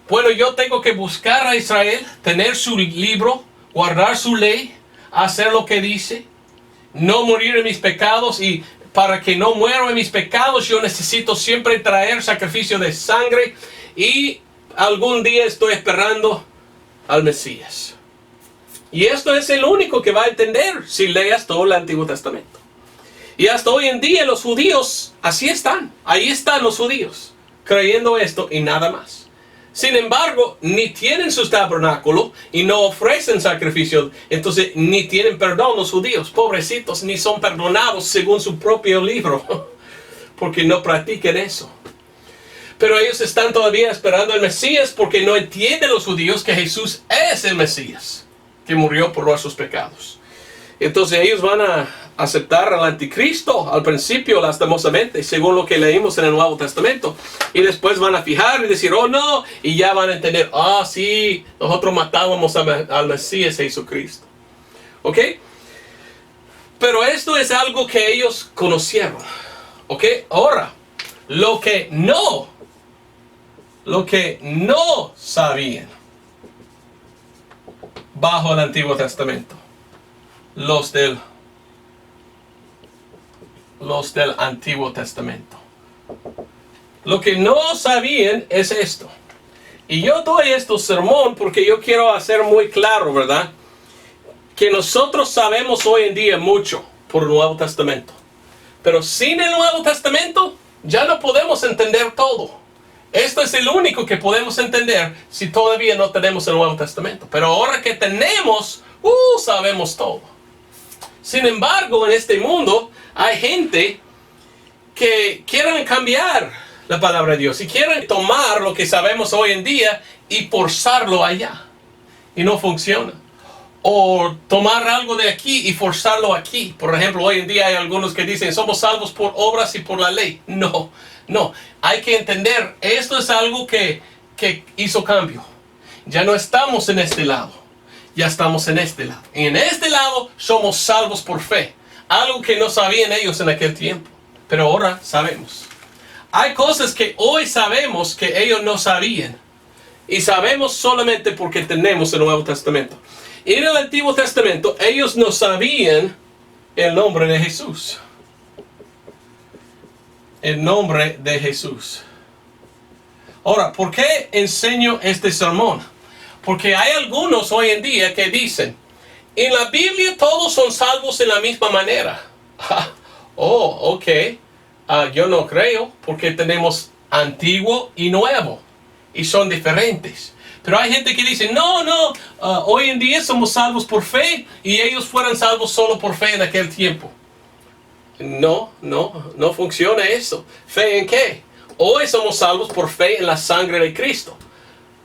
bueno, yo tengo que buscar a Israel, tener su libro, guardar su ley, hacer lo que dice, no morir en mis pecados, y para que no muera en mis pecados yo necesito siempre traer sacrificio de sangre, y algún día estoy esperando al Mesías. Y esto es el único que va a entender si leas todo el Antiguo Testamento. Y hasta hoy en día los judíos así están, ahí están los judíos, creyendo esto y nada más. Sin embargo, ni tienen su tabernáculo y no ofrecen sacrificio. Entonces, ni tienen perdón los judíos. Pobrecitos, ni son perdonados según su propio libro. Porque no practican eso. Pero ellos están todavía esperando al Mesías porque no entienden los judíos que Jesús es el Mesías, que murió por nuestros pecados. Entonces ellos van a aceptar al anticristo al principio lastimosamente, según lo que leímos en el Nuevo Testamento. Y después van a fijar y decir, oh no, y ya van a entender, ah sí, nosotros matábamos al Mesías Jesucristo. ¿Ok? Pero esto es algo que ellos conocieron. ¿Ok? Ahora, lo que no sabían bajo el Antiguo Testamento, los del Antiguo Testamento. Lo que no sabían es esto. Y yo doy este sermón porque yo quiero hacer muy claro, ¿verdad? Que nosotros sabemos hoy en día mucho por el Nuevo Testamento. Pero sin el Nuevo Testamento ya no podemos entender todo. Esto es el único que podemos entender si todavía no tenemos el Nuevo Testamento. Pero ahora que tenemos, sabemos todo. Sin embargo, en este mundo hay gente que quieren cambiar la palabra de Dios y quieren tomar lo que sabemos hoy en día y forzarlo allá. Y no funciona. O tomar algo de aquí y forzarlo aquí. Por ejemplo, hoy en día hay algunos que dicen somos salvos por obras y por la ley. No. Hay que entender, esto es algo que hizo cambio. Ya no estamos en este lado. Ya estamos en este lado. Y en este lado somos salvos por fe. Algo que no sabían ellos en aquel tiempo. Pero ahora sabemos. Hay cosas que hoy sabemos que ellos no sabían. Y sabemos solamente porque tenemos el Nuevo Testamento. En el Antiguo Testamento ellos no sabían el nombre de Jesús. El nombre de Jesús. Ahora, ¿por qué enseño este sermón? Porque hay algunos hoy en día que dicen, en la Biblia todos son salvos de la misma manera. Oh, ok. Yo no creo, porque tenemos antiguo y nuevo, y son diferentes. Pero hay gente que dice, no, hoy en día somos salvos por fe, y ellos fueron salvos solo por fe en aquel tiempo. No funciona eso. ¿Fe en qué? Hoy somos salvos por fe en la sangre de Cristo.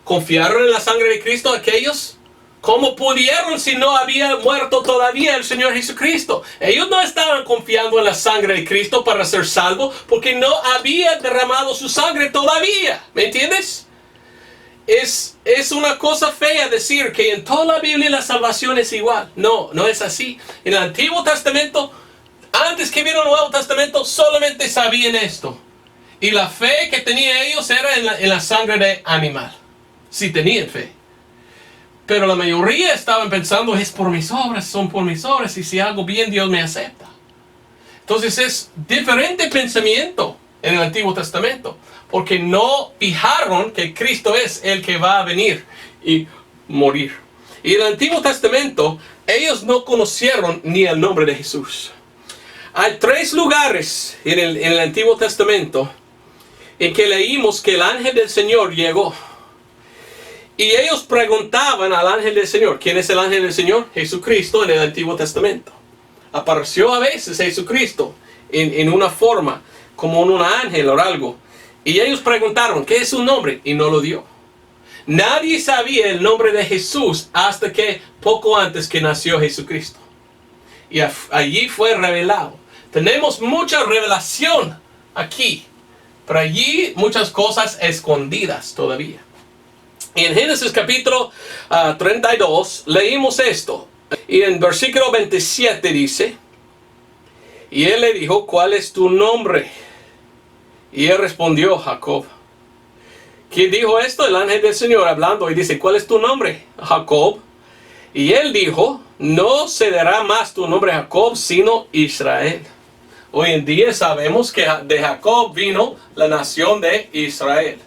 ¿Confiaron en la sangre de Cristo aquellos? ¿Cómo pudieron si no había muerto todavía el Señor Jesucristo? Ellos no estaban confiando en la sangre de Cristo para ser salvos, porque no había derramado su sangre todavía. ¿Me entiendes? Es una cosa fea decir que en toda la Biblia la salvación es igual. No es así. En el Antiguo Testamento, antes que vino el Nuevo Testamento, solamente sabían esto. Y la fe que tenían ellos era en la sangre de animal. Si tenían fe. Pero la mayoría estaban pensando, es por mis obras, son por mis obras, y si hago bien, Dios me acepta. Entonces es diferente pensamiento en el Antiguo Testamento, porque no fijaron que Cristo es el que va a venir y morir. Y en el Antiguo Testamento, ellos no conocieron ni el nombre de Jesús. Hay 3 lugares en el Antiguo Testamento en que leímos que el ángel del Señor llegó. Y ellos preguntaban al ángel del Señor, ¿quién es el ángel del Señor? Jesucristo en el Antiguo Testamento. Apareció a veces Jesucristo en una forma, como un ángel o algo. Y ellos preguntaron, ¿qué es su nombre? Y no lo dio. Nadie sabía el nombre de Jesús hasta que poco antes que nació Jesucristo. Y allí fue revelado. Tenemos mucha revelación aquí, pero allí muchas cosas escondidas todavía. Y en Génesis capítulo 32 leímos esto. Y en versículo 27 dice, y él le dijo, ¿cuál es tu nombre? Y él respondió, Jacob. ¿Quién dijo esto? El ángel del Señor hablando, y dice, ¿cuál es tu nombre? Jacob. Y él dijo, no se dará más tu nombre Jacob, sino Israel. Hoy en día sabemos que de Jacob vino la nación de Israel.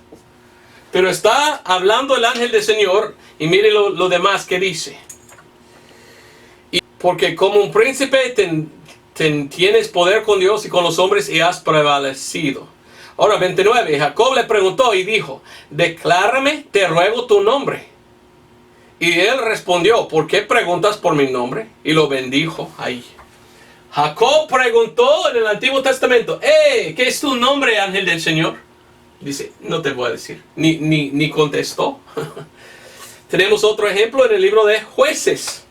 Pero está hablando el ángel del Señor, y mire lo demás que dice. Y porque como un príncipe tienes poder con Dios y con los hombres, y has prevalecido. Ahora 29, Jacob le preguntó y dijo, declárame, te ruego tu nombre. Y él respondió, ¿por qué preguntas por mi nombre? Y lo bendijo ahí. Jacob preguntó en el Antiguo Testamento, ¿qué es tu nombre, ángel del Señor? Dice, no te voy a decir. Ni contestó. Tenemos otro ejemplo en el libro de Jueces.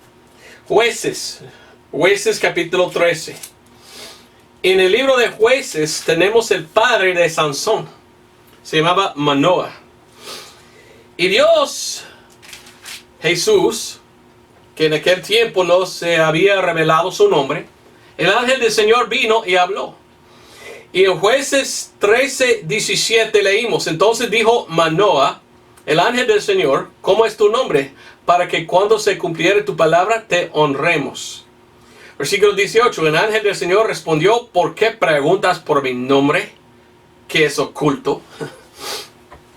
Jueces capítulo 13. En el libro de Jueces tenemos el padre de Sansón. Se llamaba Manoah. Y Dios, Jesús, que en aquel tiempo no se había revelado su nombre, el ángel del Señor vino y habló. Y en Jueces 13, 17 leímos, entonces dijo Manoah, el ángel del Señor, ¿cómo es tu nombre? Para que cuando se cumpliere tu palabra te honremos. Versículo 18, el ángel del Señor respondió, ¿por qué preguntas por mi nombre, que es oculto?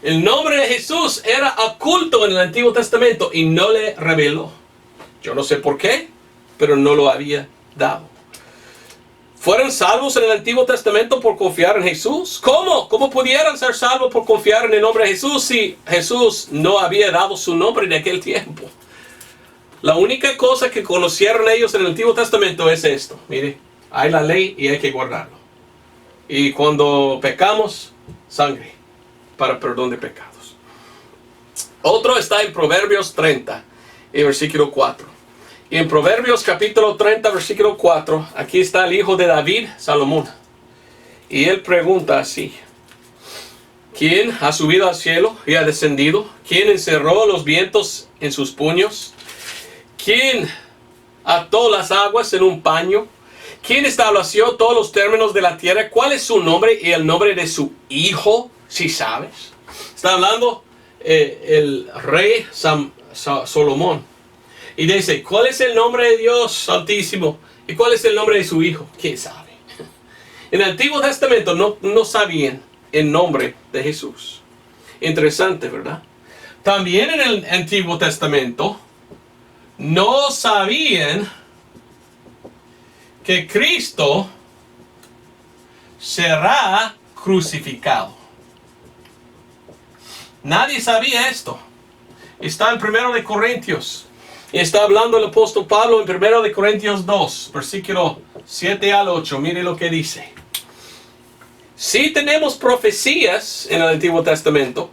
El nombre de Jesús era oculto en el Antiguo Testamento y no le reveló. Yo no sé por qué, pero no lo había dado. ¿Fueron salvos en el Antiguo Testamento por confiar en Jesús? ¿Cómo? ¿Cómo pudieran ser salvos por confiar en el nombre de Jesús si Jesús no había dado su nombre en aquel tiempo? La única cosa que conocieron ellos en el Antiguo Testamento es esto. Mire, hay la ley y hay que guardarlo. Y cuando pecamos, sangre para perdón de pecados. Otro está en Proverbios 30, y versículo 4. Y en Proverbios capítulo 30, versículo 4, aquí está el hijo de David, Salomón. Y él pregunta así, ¿quién ha subido al cielo y ha descendido? ¿Quién encerró los vientos en sus puños? ¿Quién ató las aguas en un paño? ¿Quién estableció todos los términos de la tierra? ¿Cuál es su nombre y el nombre de su hijo, si sabes? Está hablando el rey Salomón. Y dice, ¿cuál es el nombre de Dios Altísimo? ¿Y cuál es el nombre de su hijo? ¿Quién sabe? En el Antiguo Testamento no sabían el nombre de Jesús. Interesante, ¿verdad? También en el Antiguo Testamento no sabían que Cristo será crucificado. Nadie sabía esto. Está en 1 de Corintios. Y está hablando el apóstol Pablo en 1 de Corintios 2, versículo 7 al 8. Mire lo que dice. Sí tenemos profecías en el Antiguo Testamento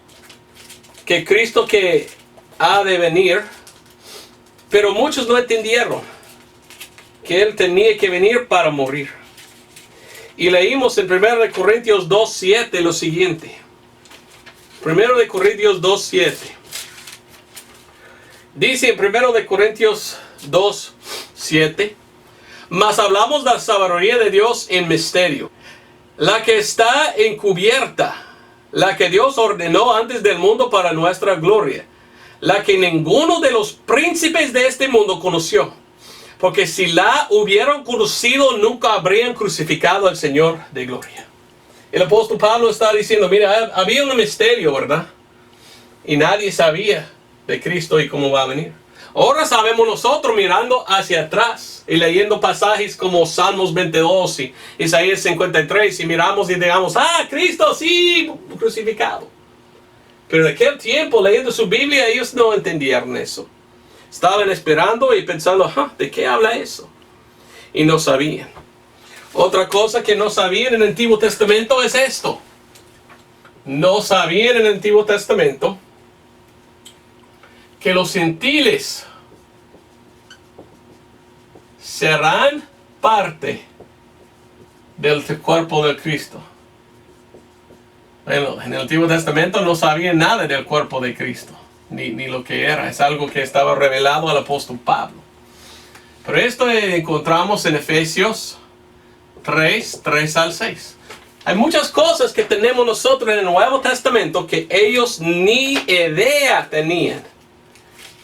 que Cristo que ha de venir, pero muchos no entendieron que Él tenía que venir para morir. Y leímos en 1 de Corintios 2, 7 lo siguiente. 1 de Corintios 2, 7. Dice en 1 de Corintios 2, 7. Mas hablamos de la sabiduría de Dios en misterio, la que está encubierta, la que Dios ordenó antes del mundo para nuestra gloria, la que ninguno de los príncipes de este mundo conoció. Porque si la hubieran conocido, nunca habrían crucificado al Señor de gloria. El apóstol Pablo está diciendo, mira, había un misterio, ¿verdad? Y nadie sabía de Cristo y cómo va a venir. Ahora sabemos nosotros mirando hacia atrás y leyendo pasajes como Salmos 22 y Isaías 53 y miramos y digamos, Cristo sí, crucificado. Pero en aquel tiempo leyendo su Biblia ellos no entendieron eso. Estaban esperando y pensando, ¿de qué habla eso? Y no sabían. Otra cosa que no sabían en el Antiguo Testamento es esto. No sabían en el Antiguo Testamento que los gentiles serán parte del cuerpo de Cristo. Bueno, en el Antiguo Testamento no sabían nada del cuerpo de Cristo, ni lo que era. Es algo que estaba revelado al apóstol Pablo. Pero esto encontramos en Efesios 3 al 6. Hay muchas cosas que tenemos nosotros en el Nuevo Testamento que ellos ni idea tenían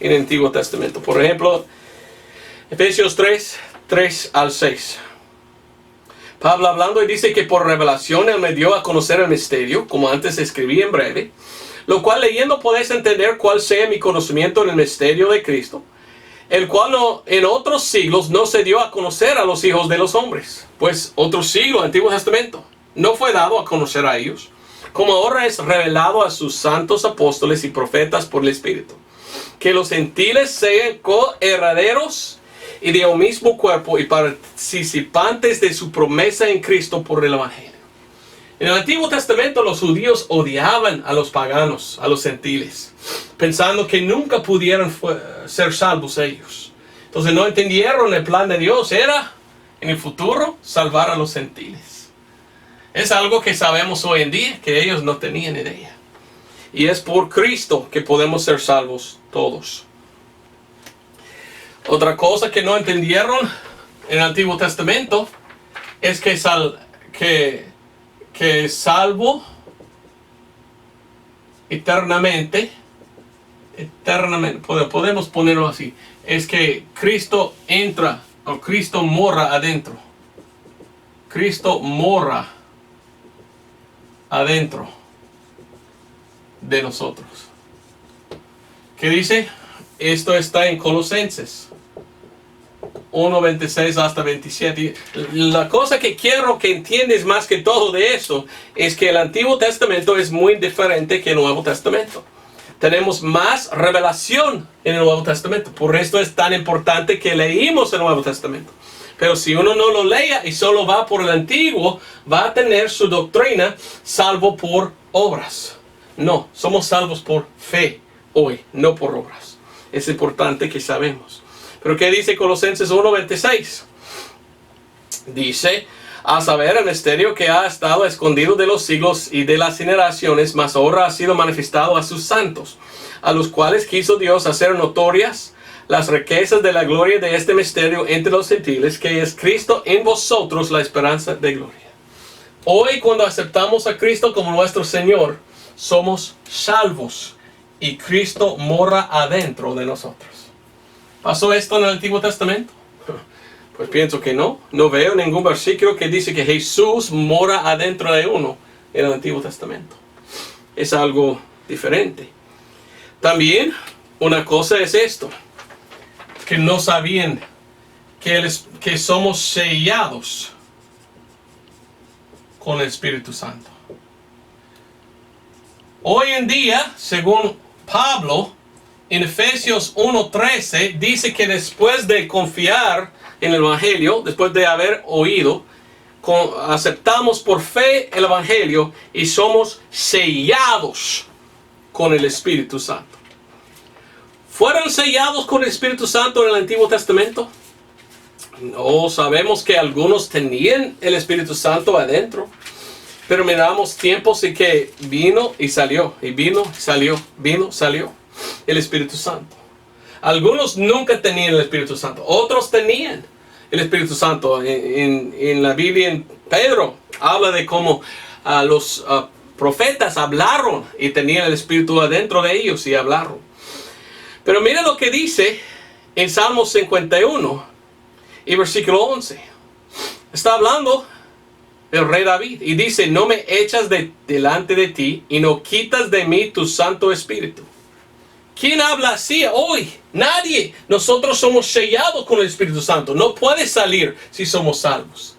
en el Antiguo Testamento. Por ejemplo, Efesios 3 al 6. Pablo hablando y dice que por revelación Él me dio a conocer el misterio, como antes escribí en breve, lo cual leyendo podéis entender cuál sea mi conocimiento en el misterio de Cristo, el cual en otros siglos no se dio a conocer a los hijos de los hombres. Pues otro siglo, Antiguo Testamento, no fue dado a conocer a ellos, como ahora es revelado a sus santos apóstoles y profetas por el Espíritu, que los gentiles sean coherederos y de un mismo cuerpo y participantes de su promesa en Cristo por el Evangelio. En el Antiguo Testamento los judíos odiaban a los paganos, a los gentiles, pensando que nunca pudieran ser salvos ellos. Entonces no entendieron el plan de Dios. Era en el futuro salvar a los gentiles. Es algo que sabemos hoy en día que ellos no tenían idea. Y es por Cristo que podemos ser salvos todos. Otra cosa que no entendieron en el Antiguo Testamento es que salvo eternamente, podemos ponerlo así, es que Cristo entra o Cristo mora adentro. Cristo mora adentro de nosotros. ¿Qué dice? Esto está en Colosenses 1:26 hasta 27. La cosa que quiero que entiendas más que todo de eso es que el Antiguo Testamento es muy diferente que el Nuevo Testamento. Tenemos más revelación en el Nuevo Testamento. Por esto es tan importante que leímos el Nuevo Testamento. Pero si uno no lo lea y solo va por el Antiguo, va a tener su doctrina salvo por obras. No, somos salvos por fe hoy, no por obras. Es importante que sabemos. Pero ¿qué dice Colosenses 1:26? Dice, a saber el misterio que ha estado escondido de los siglos y de las generaciones, mas ahora ha sido manifestado a sus santos, a los cuales quiso Dios hacer notorias las riquezas de la gloria de este misterio entre los gentiles, que es Cristo en vosotros, la esperanza de gloria. Hoy, cuando aceptamos a Cristo como nuestro Señor, somos salvos y Cristo mora adentro de nosotros. ¿Pasó esto en el Antiguo Testamento? Pues pienso que no. No veo ningún versículo que dice que Jesús mora adentro de uno en el Antiguo Testamento. Es algo diferente. También una cosa es esto, que no sabían que que somos sellados con el Espíritu Santo. Hoy en día, según Pablo, en Efesios 1:13, dice que después de confiar en el Evangelio, después de haber oído, aceptamos por fe el Evangelio y somos sellados con el Espíritu Santo. ¿Fueron sellados con el Espíritu Santo en el Antiguo Testamento? No, sabemos que algunos tenían el Espíritu Santo adentro, pero miramos tiempos en que vino y salió, y vino y salió, vino, salió el Espíritu Santo. Algunos nunca tenían el Espíritu Santo, otros tenían el Espíritu Santo. En la Biblia, en Pedro, habla de cómo los profetas hablaron y tenían el Espíritu adentro de ellos y hablaron. Pero mira lo que dice en Salmos 51 y versículo 11. Está hablando el rey David y dice: no me echas delante de ti y no quitas de mí tu Santo Espíritu. ¿Quién habla así hoy? Nadie. Nosotros somos sellados con el Espíritu Santo. No puede salir si somos salvos.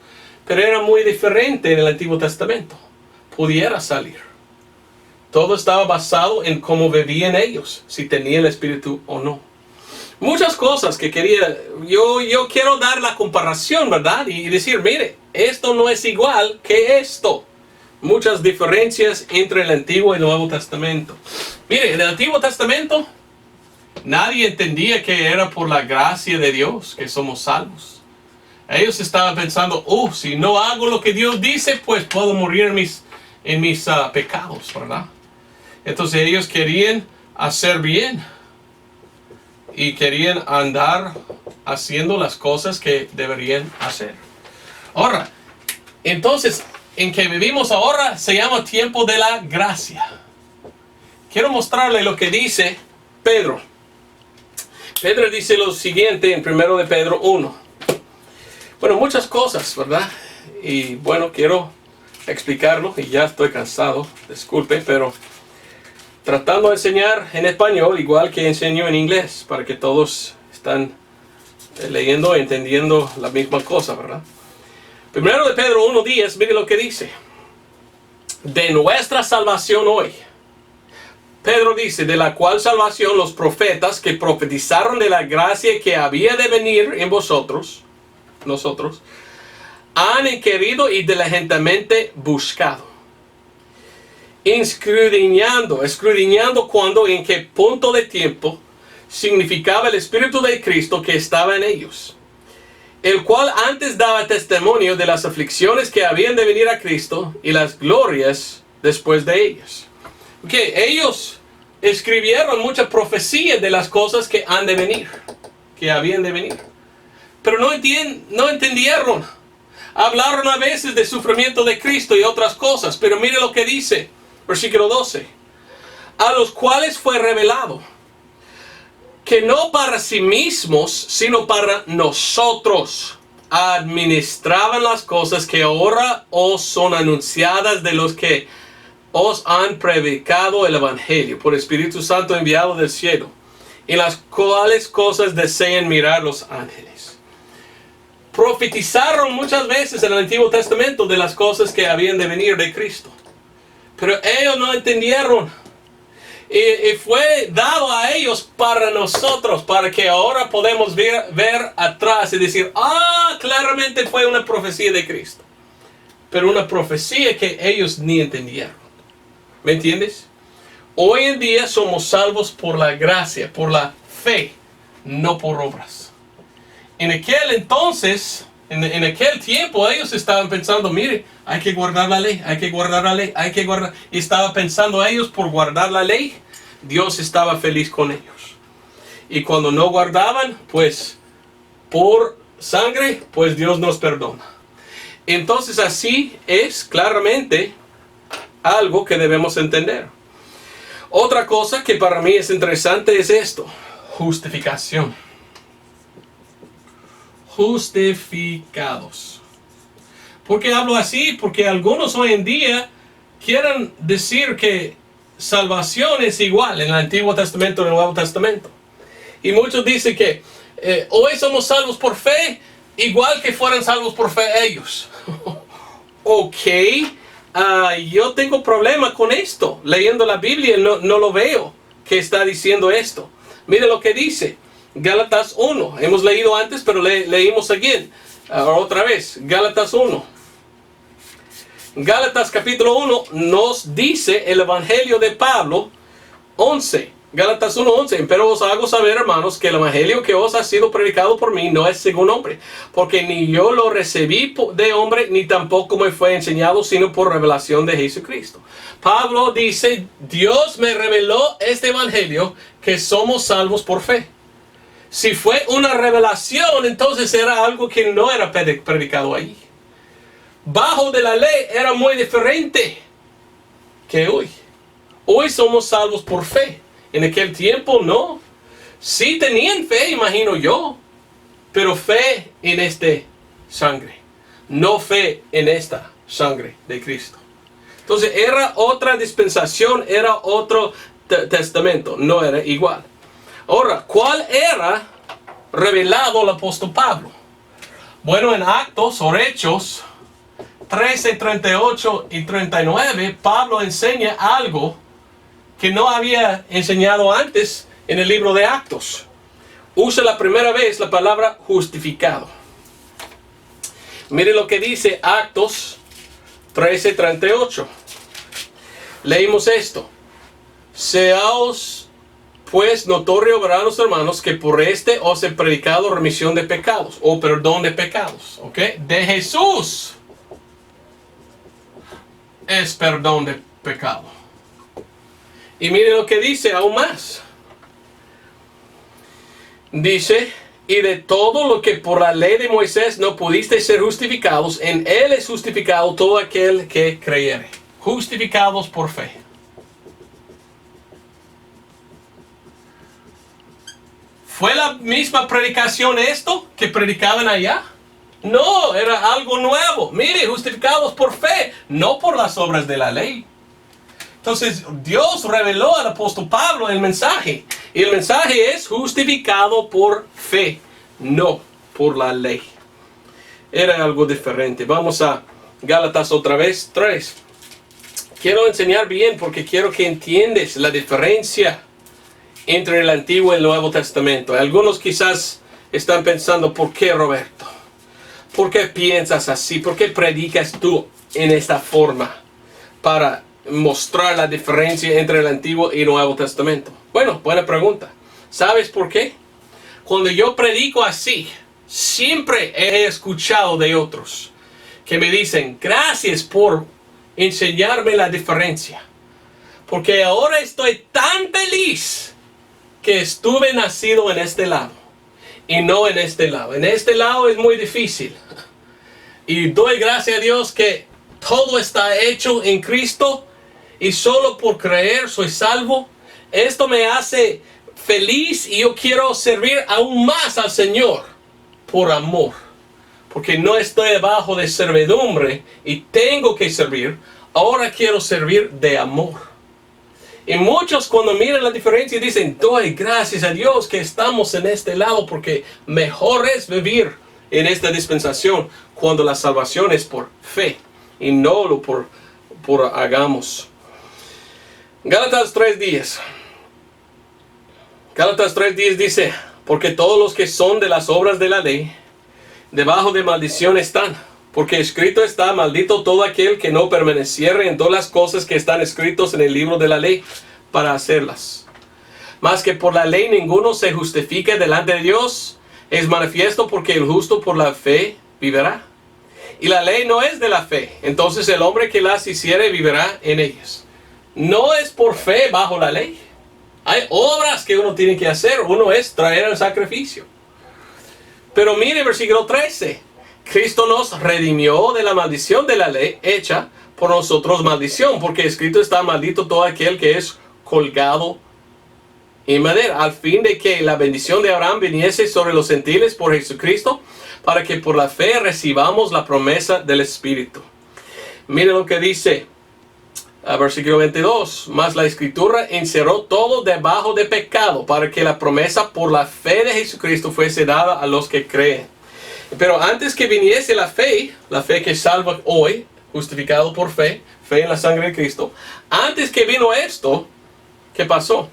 Pero era muy diferente en el Antiguo Testamento. Pudiera salir. Todo estaba basado en cómo vivían ellos, si tenían el Espíritu o no. Muchas cosas que quería, yo quiero dar la comparación, ¿verdad? Y decir, mire, esto no es igual que esto. Muchas diferencias entre el Antiguo y el Nuevo Testamento. Mire, en el Antiguo Testamento, nadie entendía que era por la gracia de Dios que somos salvos. Ellos estaban pensando, si no hago lo que Dios dice, pues puedo morir en mis pecados, ¿verdad? Entonces ellos querían hacer bien y querían andar haciendo las cosas que deberían hacer. Ahora, entonces, en que vivimos ahora se llama tiempo de la gracia. Quiero mostrarle lo que dice Pedro. Pedro dice lo siguiente en 1 de Pedro 1. Bueno, muchas cosas, ¿verdad? Y bueno, quiero explicarlo y ya estoy cansado, disculpe, pero tratando de enseñar en español igual que enseño en inglés, para que todos están leyendo y entendiendo la misma cosa, ¿verdad? 1 de Pedro 1:10, mire lo que dice. De nuestra salvación hoy. Pedro dice, de la cual salvación los profetas que profetizaron de la gracia que había de venir en vosotros, nosotros, han querido y diligentemente buscado. Escudriñando cuándo, en qué punto de tiempo significaba el Espíritu de Cristo que estaba en ellos, el cual antes daba testimonio de las aflicciones que habían de venir a Cristo y las glorias después de ellas. Que ellos escribieron mucha profecía de las cosas que han de venir, que habían de venir, pero no entendieron. Hablaron a veces del sufrimiento de Cristo y otras cosas, pero mire lo que dice, versículo 12. A los cuales fue revelado que no para sí mismos, sino para nosotros, administraban las cosas que ahora os son anunciadas de los que os han predicado el Evangelio por Espíritu Santo enviado del cielo, en las cuales cosas desean mirar los ángeles. Profetizaron muchas veces en el Antiguo Testamento de las cosas que habían de venir de Cristo, pero ellos no entendieron. Y fue dado a ellos para nosotros, para que ahora podemos ver atrás y decir, claramente fue una profecía de Cristo. Pero una profecía que ellos ni entendieron. ¿Me entiendes? Hoy en día somos salvos por la gracia, por la fe, no por obras. En aquel entonces, en aquel tiempo, ellos estaban pensando, mire, hay que guardar la ley, hay que guardar la ley, hay que guardar. Y estaban pensando ellos por guardar la ley, Dios estaba feliz con ellos. Y cuando no guardaban, pues por sangre, pues Dios nos perdona. Entonces así es claramente algo que debemos entender. Otra cosa que para mí es interesante es esto: justificación. Justificados. ¿Por qué hablo así? Porque algunos hoy en día quieren decir que salvación es igual en el Antiguo Testamento y en el Nuevo Testamento. Y muchos dicen que hoy somos salvos por fe, igual que fueran salvos por fe ellos. Ok, yo tengo problema con esto. Leyendo la Biblia no lo veo que está diciendo esto. Mire lo que dice. Gálatas 1. Hemos leído antes, pero leímos otra vez. Gálatas 1. Gálatas capítulo 1 nos dice el Evangelio de Pablo 11. Gálatas 1:11. Pero os hago saber, hermanos, que el evangelio que os ha sido predicado por mí no es según hombre, porque ni yo lo recibí de hombre, ni tampoco me fue enseñado, sino por revelación de Jesucristo. Pablo dice, Dios me reveló este evangelio, que somos salvos por fe. Si fue una revelación, entonces era algo que no era predicado ahí. Bajo de la ley era muy diferente que hoy. Hoy somos salvos por fe. En aquel tiempo no. Sí tenían fe, imagino yo, pero fe en este sangre, no fe en esta sangre de Cristo. Entonces era otra dispensación, era otro testamento, no era igual. Ahora, ¿cuál era revelado el apóstol Pablo? Bueno, en Actos o Hechos 13, 38 y 39, Pablo enseña algo que no había enseñado antes en el libro de Actos. Usa la primera vez la palabra justificado. Mire lo que dice Actos 13, 38. Leímos esto. Seaos pues notorio, veranos hermanos, que por este os he predicado remisión de pecados, o perdón de pecados, ¿ok? De Jesús es perdón de pecado. Y mire lo que dice aún más. Dice, y de todo lo que por la ley de Moisés no pudiste ser justificados, en él es justificado todo aquel que creyere. Justificados por fe. ¿Fue la misma predicación esto que predicaban allá? No, era algo nuevo. Mire, justificados por fe, no por las obras de la ley. Entonces Dios reveló al apóstol Pablo el mensaje. Y el mensaje es justificado por fe, no por la ley. Era algo diferente. Vamos a Gálatas otra vez, 3. Quiero enseñar bien porque quiero que entiendas la diferencia entre el Antiguo y el Nuevo Testamento. Algunos quizás están pensando, ¿por qué, Roberto? ¿Por qué piensas así? ¿Por qué predicas tú en esta forma para mostrar la diferencia entre el Antiguo y el Nuevo Testamento? Bueno, buena pregunta. ¿Sabes por qué? Cuando yo predico así, siempre he escuchado de otros que me dicen, gracias por enseñarme la diferencia, porque ahora estoy tan feliz que estuve nacido en este lado y no en este lado. En este lado es muy difícil. Y doy gracias a Dios que todo está hecho en Cristo y solo por creer soy salvo. Esto me hace feliz y yo quiero servir aún más al Señor por amor. Porque no estoy debajo de servidumbre y tengo que servir. Ahora quiero servir de amor. Y muchos cuando miran la diferencia dicen, doy gracias a Dios que estamos en este lado porque mejor es vivir en esta dispensación cuando la salvación es por fe y no lo por hagamos. Gálatas 3:10. Gálatas 3:10 dice, porque todos los que son de las obras de la ley, debajo de maldición están. Porque escrito está, maldito todo aquel que no permaneciere en todas las cosas que están escritos en el libro de la ley para hacerlas. Mas que por la ley ninguno se justifique delante de Dios, es manifiesto porque el justo por la fe vivirá. Y la ley no es de la fe, entonces el hombre que las hiciere vivirá en ellas. No es por fe bajo la ley. Hay obras que uno tiene que hacer, uno es traer el sacrificio. Pero mire versículo 13. Cristo nos redimió de la maldición de la ley hecha por nosotros maldición, porque escrito está, maldito todo aquel que es colgado en madera, al fin de que la bendición de Abraham viniese sobre los gentiles por Jesucristo, para que por la fe recibamos la promesa del Espíritu. Mire lo que dice, versículo 22, mas la Escritura encerró todo debajo de pecado, para que la promesa por la fe de Jesucristo fuese dada a los que creen. Pero antes que viniese la fe que salva hoy, justificado por fe, fe en la sangre de Cristo, antes que vino esto, ¿qué pasó?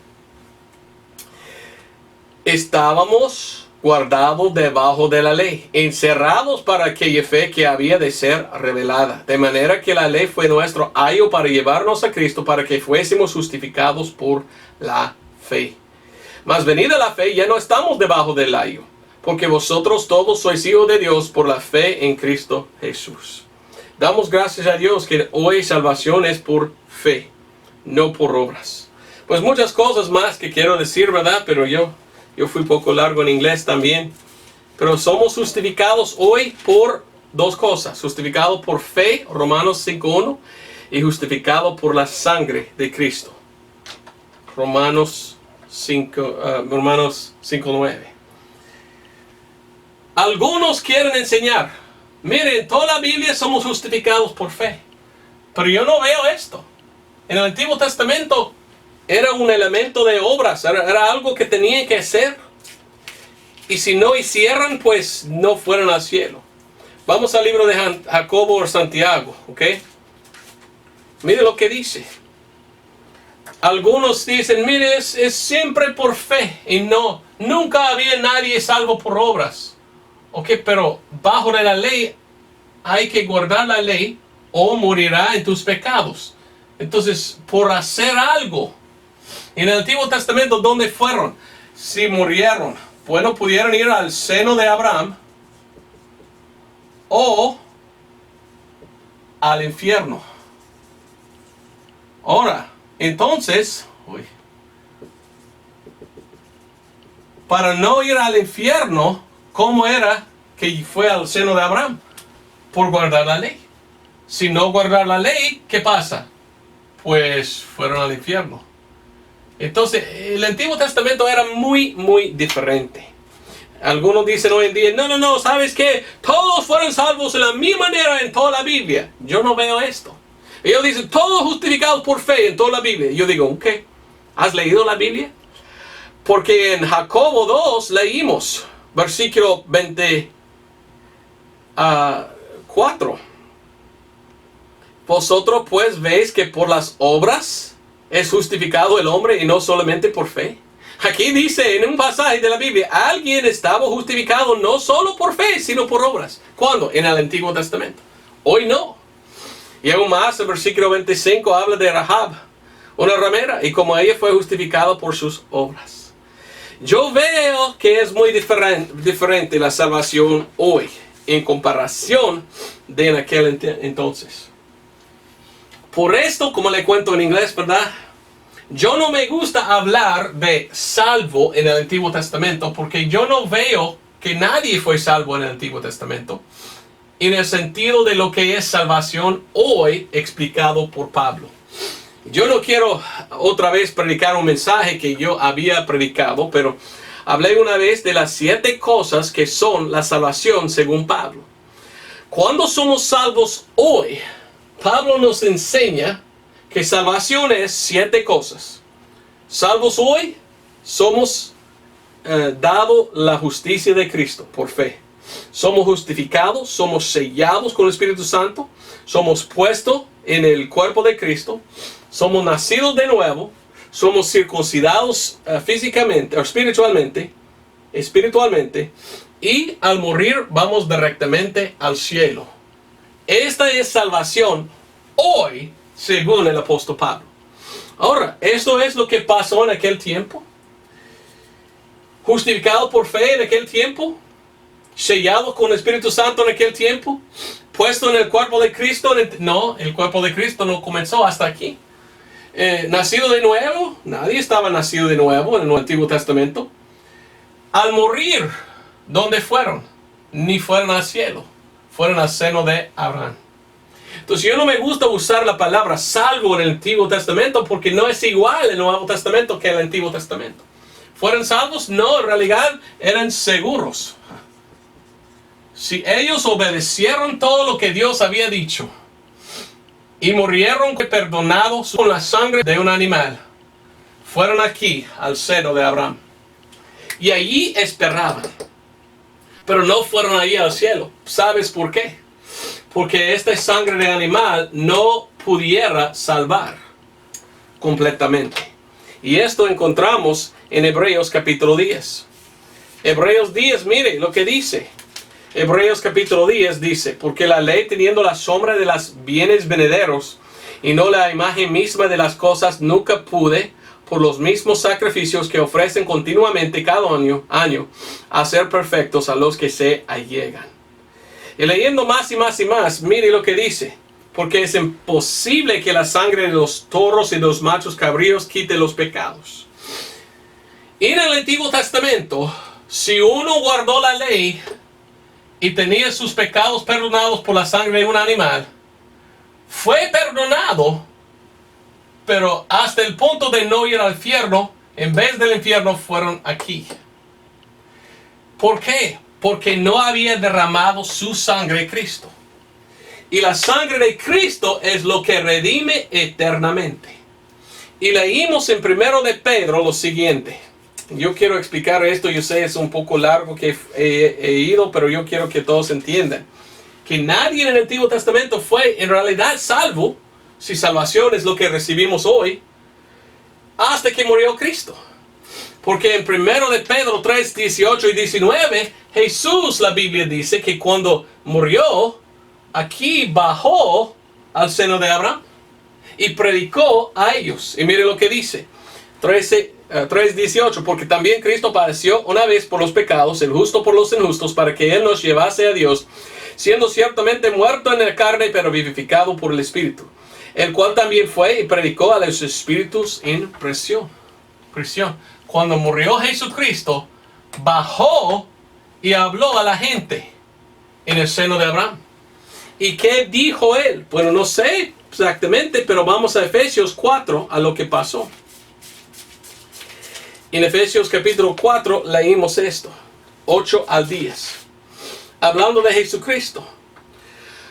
Estábamos guardados debajo de la ley, encerrados para aquella fe que había de ser revelada. De manera que la ley fue nuestro ayo para llevarnos a Cristo, para que fuésemos justificados por la fe. Mas venida la fe, ya no estamos debajo del ayo, porque vosotros todos sois hijos de Dios por la fe en Cristo Jesús. Damos gracias a Dios que hoy salvación es por fe, no por obras. Pues muchas cosas más que quiero decir, ¿verdad? Pero yo fui poco largo en inglés también. Pero somos justificados hoy por dos cosas. Justificados por fe, Romanos 5.1, y justificados por la sangre de Cristo. Romanos 5.9. Algunos quieren enseñar, miren, en toda la Biblia somos justificados por fe. Pero yo no veo esto. En el Antiguo Testamento era un elemento de obras, era algo que tenían que hacer. Y si no hicieran, pues no fueran al cielo. Vamos al libro de Jacobo o Santiago, ¿ok? Mire lo que dice. Algunos dicen, mire, es siempre por fe. Y no, nunca había nadie salvo por obras. Ok, pero bajo de la ley hay que guardar la ley o morirá en tus pecados. Entonces, por hacer algo. En el Antiguo Testamento, ¿dónde fueron? Si murieron, bueno, pudieron ir al seno de Abraham o al infierno. Ahora, entonces, para no ir al infierno, ¿cómo era que fue al seno de Abraham? Por guardar la ley. Si no guardar la ley, ¿qué pasa? Pues fueron al infierno. Entonces, el Antiguo Testamento era muy, muy diferente. Algunos dicen hoy en día, no, ¿sabes qué? Todos fueron salvos de la misma manera en toda la Biblia. Yo no veo esto. Ellos dicen, todos justificados por fe en toda la Biblia. Yo digo, ok, ¿has leído la Biblia? Porque en Jacobo 2 leímos, versículo 24. Vosotros pues veis que por las obras es justificado el hombre y no solamente por fe. Aquí dice en un pasaje de la Biblia, alguien estaba justificado no solo por fe, sino por obras. ¿Cuándo? En el Antiguo Testamento. Hoy no. Y aún más, el versículo 25 habla de Rahab, una ramera, y como ella fue justificada por sus obras. Yo veo que es muy diferente la salvación hoy, en comparación de en aquel entonces. Por esto, como le cuento en inglés, ¿verdad? Yo no me gusta hablar de salvo en el Antiguo Testamento porque yo no veo que nadie fue salvo en el Antiguo Testamento en el sentido de lo que es salvación hoy explicado por Pablo. Yo no quiero otra vez predicar un mensaje que yo había predicado, pero hablé una vez de las 7 cosas que son la salvación según Pablo. Cuando somos salvos hoy, Pablo nos enseña que salvación es 7 cosas. Salvos hoy, somos dado la justicia de Cristo por fe. Somos justificados, somos sellados con el Espíritu Santo, somos puestos en el cuerpo de Cristo, somos nacidos de nuevo, somos circuncidados físicamente o espiritualmente, y al morir vamos directamente al cielo. Esta es salvación hoy, según el apóstol Pablo. Ahora, esto es lo que pasó en aquel tiempo. Justificado por fe en aquel tiempo. Sellado con el Espíritu Santo en aquel tiempo. Puesto en el cuerpo de Cristo. No, el cuerpo de Cristo no comenzó hasta aquí. Nacido de nuevo. Nadie estaba nacido de nuevo en el Antiguo Testamento. Al morir, ¿dónde fueron? Ni fueron al cielo. Fueron al seno de Abraham. Entonces yo no me gusta usar la palabra salvo en el Antiguo Testamento porque no es igual el Nuevo Testamento que el Antiguo Testamento. ¿Fueron salvos? No, en realidad eran seguros. Si ellos obedecieron todo lo que Dios había dicho y murieron perdonados con la sangre de un animal, fueron aquí al seno de Abraham. Y allí esperaban. pero no fueron ahí al cielo. ¿Sabes por qué? Porque esta sangre de animal no pudiera salvar completamente. Y esto encontramos en Hebreos capítulo 10. Hebreos 10, mire lo que dice. Hebreos capítulo 10 dice: porque la ley, teniendo la sombra de los bienes venideros y no la imagen misma de las cosas, nunca pude, por los mismos sacrificios que ofrecen continuamente cada año, hacer perfectos a los que se allegan. Y leyendo más y más y más, mire lo que dice: porque es imposible que la sangre de los toros y de los machos cabríos quite los pecados. En el Antiguo Testamento, si uno guardó la ley y tenía sus pecados perdonados por la sangre de un animal, fue perdonado, pero hasta el punto de no ir al infierno. En vez del infierno fueron aquí. ¿Por qué? Porque no había derramado su sangre Cristo. Y la sangre de Cristo es lo que redime eternamente. Y leímos en 1 de Pedro lo siguiente. Yo quiero explicar esto, yo sé es un poco largo que he ido, pero yo quiero que todos entiendan que nadie en el Antiguo Testamento fue en realidad salvo, si salvación es lo que recibimos hoy, hasta que murió Cristo. Porque en 1 de Pedro 3, 18 y 19, Jesús, la Biblia dice que cuando murió, aquí bajó al seno de Abraham y predicó a ellos. Y mire lo que dice, 3:18, porque también Cristo padeció una vez por los pecados, el justo por los injustos, para que Él nos llevase a Dios, siendo ciertamente muerto en la carne, pero vivificado por el Espíritu, el cual también fue y predicó a los espíritus en prisión. Cuando murió Jesucristo, bajó y habló a la gente en el seno de Abraham. ¿Y qué dijo Él? Bueno, no sé exactamente, pero vamos a Efesios 4, a lo que pasó. En Efesios capítulo 4 leímos esto, 8 al 10, hablando de Jesucristo.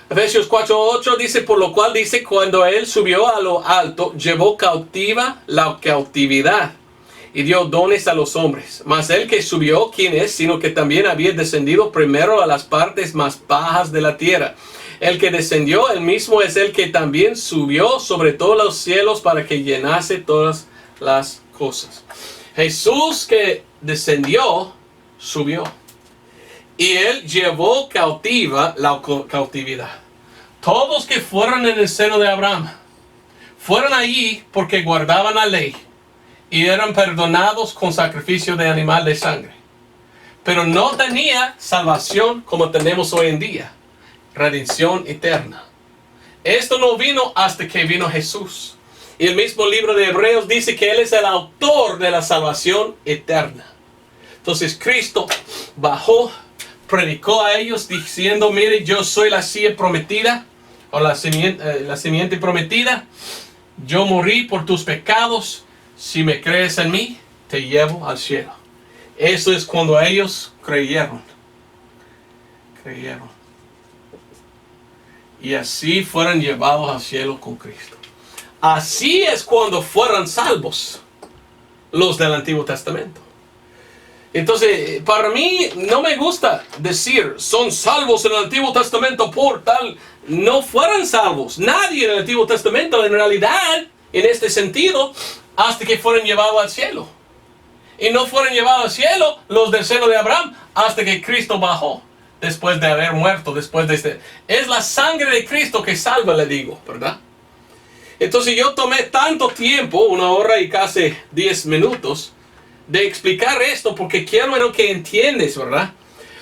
Efesios 4:8 dice: por lo cual dice, cuando Él subió a lo alto, llevó cautiva la cautividad y dio dones a los hombres. Mas el que subió, ¿quién es? Sino que también había descendido primero a las partes más bajas de la tierra. El que descendió, el mismo es el que también subió sobre todos los cielos para que llenase todas las cosas. Jesús que descendió, subió. Y Él llevó cautiva la cautividad. Todos que fueron en el seno de Abraham, fueron allí porque guardaban la ley y eran perdonados con sacrificio de animal de sangre. Pero no tenía salvación como tenemos hoy en día, redención eterna. Esto no vino hasta que vino Jesús. Y el mismo libro de Hebreos dice que Él es el autor de la salvación eterna. Entonces Cristo bajó, predicó a ellos diciendo: mire, yo soy la silla prometida, o la simiente prometida. Yo morí por tus pecados. Si me crees en mí, te llevo al cielo. Eso es cuando ellos creyeron. Y así fueron llevados al cielo con Cristo. Así es cuando fueron salvos los del Antiguo Testamento. Entonces, para mí no me gusta decir son salvos en el Antiguo Testamento por tal. No fueron salvos. Nadie en el Antiguo Testamento en realidad, en este sentido, hasta que fueron llevados al cielo. Y no fueron llevados al cielo los del seno de Abraham hasta que Cristo bajó, después de haber muerto, después de este. Es la sangre de Cristo que salva, le digo, ¿verdad? Entonces yo tomé tanto tiempo, 1 hora y casi 10 minutos, de explicar esto porque quiero que entiendas, ¿verdad?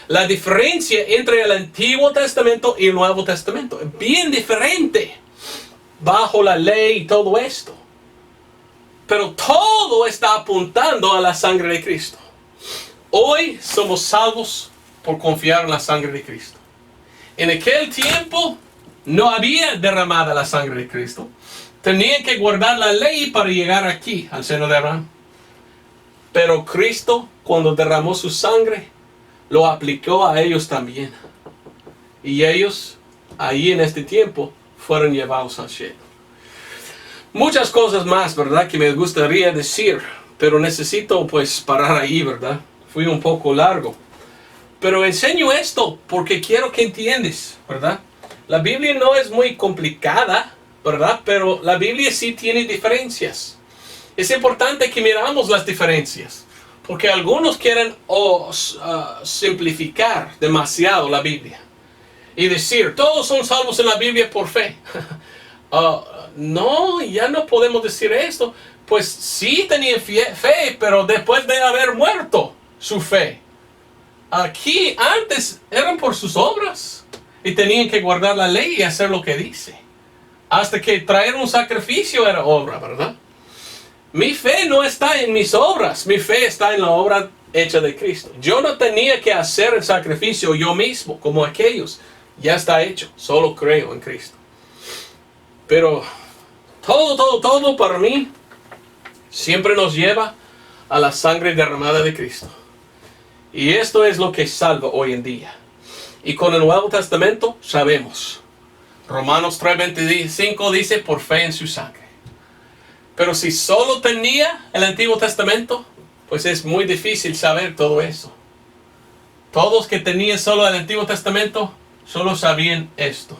La diferencia entre el Antiguo Testamento y el Nuevo Testamento. Es bien diferente bajo la ley y todo esto. Pero todo está apuntando a la sangre de Cristo. Hoy somos salvos por confiar en la sangre de Cristo. En aquel tiempo no había derramada la sangre de Cristo. Tenían que guardar la ley para llegar aquí, al seno de Abraham. Pero Cristo, cuando derramó su sangre, lo aplicó a ellos también. Y ellos, ahí en este tiempo, fueron llevados al cielo. Muchas cosas más, ¿verdad?, que me gustaría decir, pero necesito pues parar ahí, ¿verdad? Fui un poco largo. Pero enseño esto porque quiero que entiendas, ¿verdad? La Biblia no es muy complicada, ¿verdad? Pero la Biblia sí tiene diferencias. Es importante que miramos las diferencias, porque algunos quieren simplificar demasiado la Biblia y decir, todos son salvos en la Biblia por fe. No, ya no podemos decir esto. Pues sí tenían fe, pero después de haber muerto su fe. Aquí antes eran por sus obras y tenían que guardar la ley y hacer lo que dice. Hasta que traer un sacrificio era obra, ¿verdad? Mi fe no está en mis obras, mi fe está en la obra hecha de Cristo. Yo no tenía que hacer el sacrificio yo mismo como aquellos. Ya está hecho, solo creo en Cristo. Pero todo para mí siempre nos lleva a la sangre derramada de Cristo. Y esto es lo que salva hoy en día. Y con el Nuevo Testamento sabemos. Romanos 3:25 dice, por fe en su sangre. Pero si solo tenía el Antiguo Testamento, pues es muy difícil saber todo eso. Todos que tenían solo el Antiguo Testamento, solo sabían esto.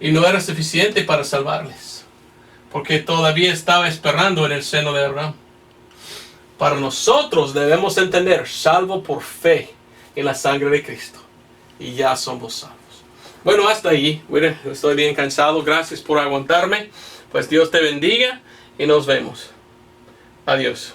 Y no era suficiente para salvarles. Porque todavía estaba esperando en el seno de Abraham. Para nosotros debemos entender, salvo por fe en la sangre de Cristo. Y ya somos salvos. Bueno, hasta ahí. Bueno, estoy bien cansado. Gracias por aguantarme. Pues Dios te bendiga y nos vemos. Adiós.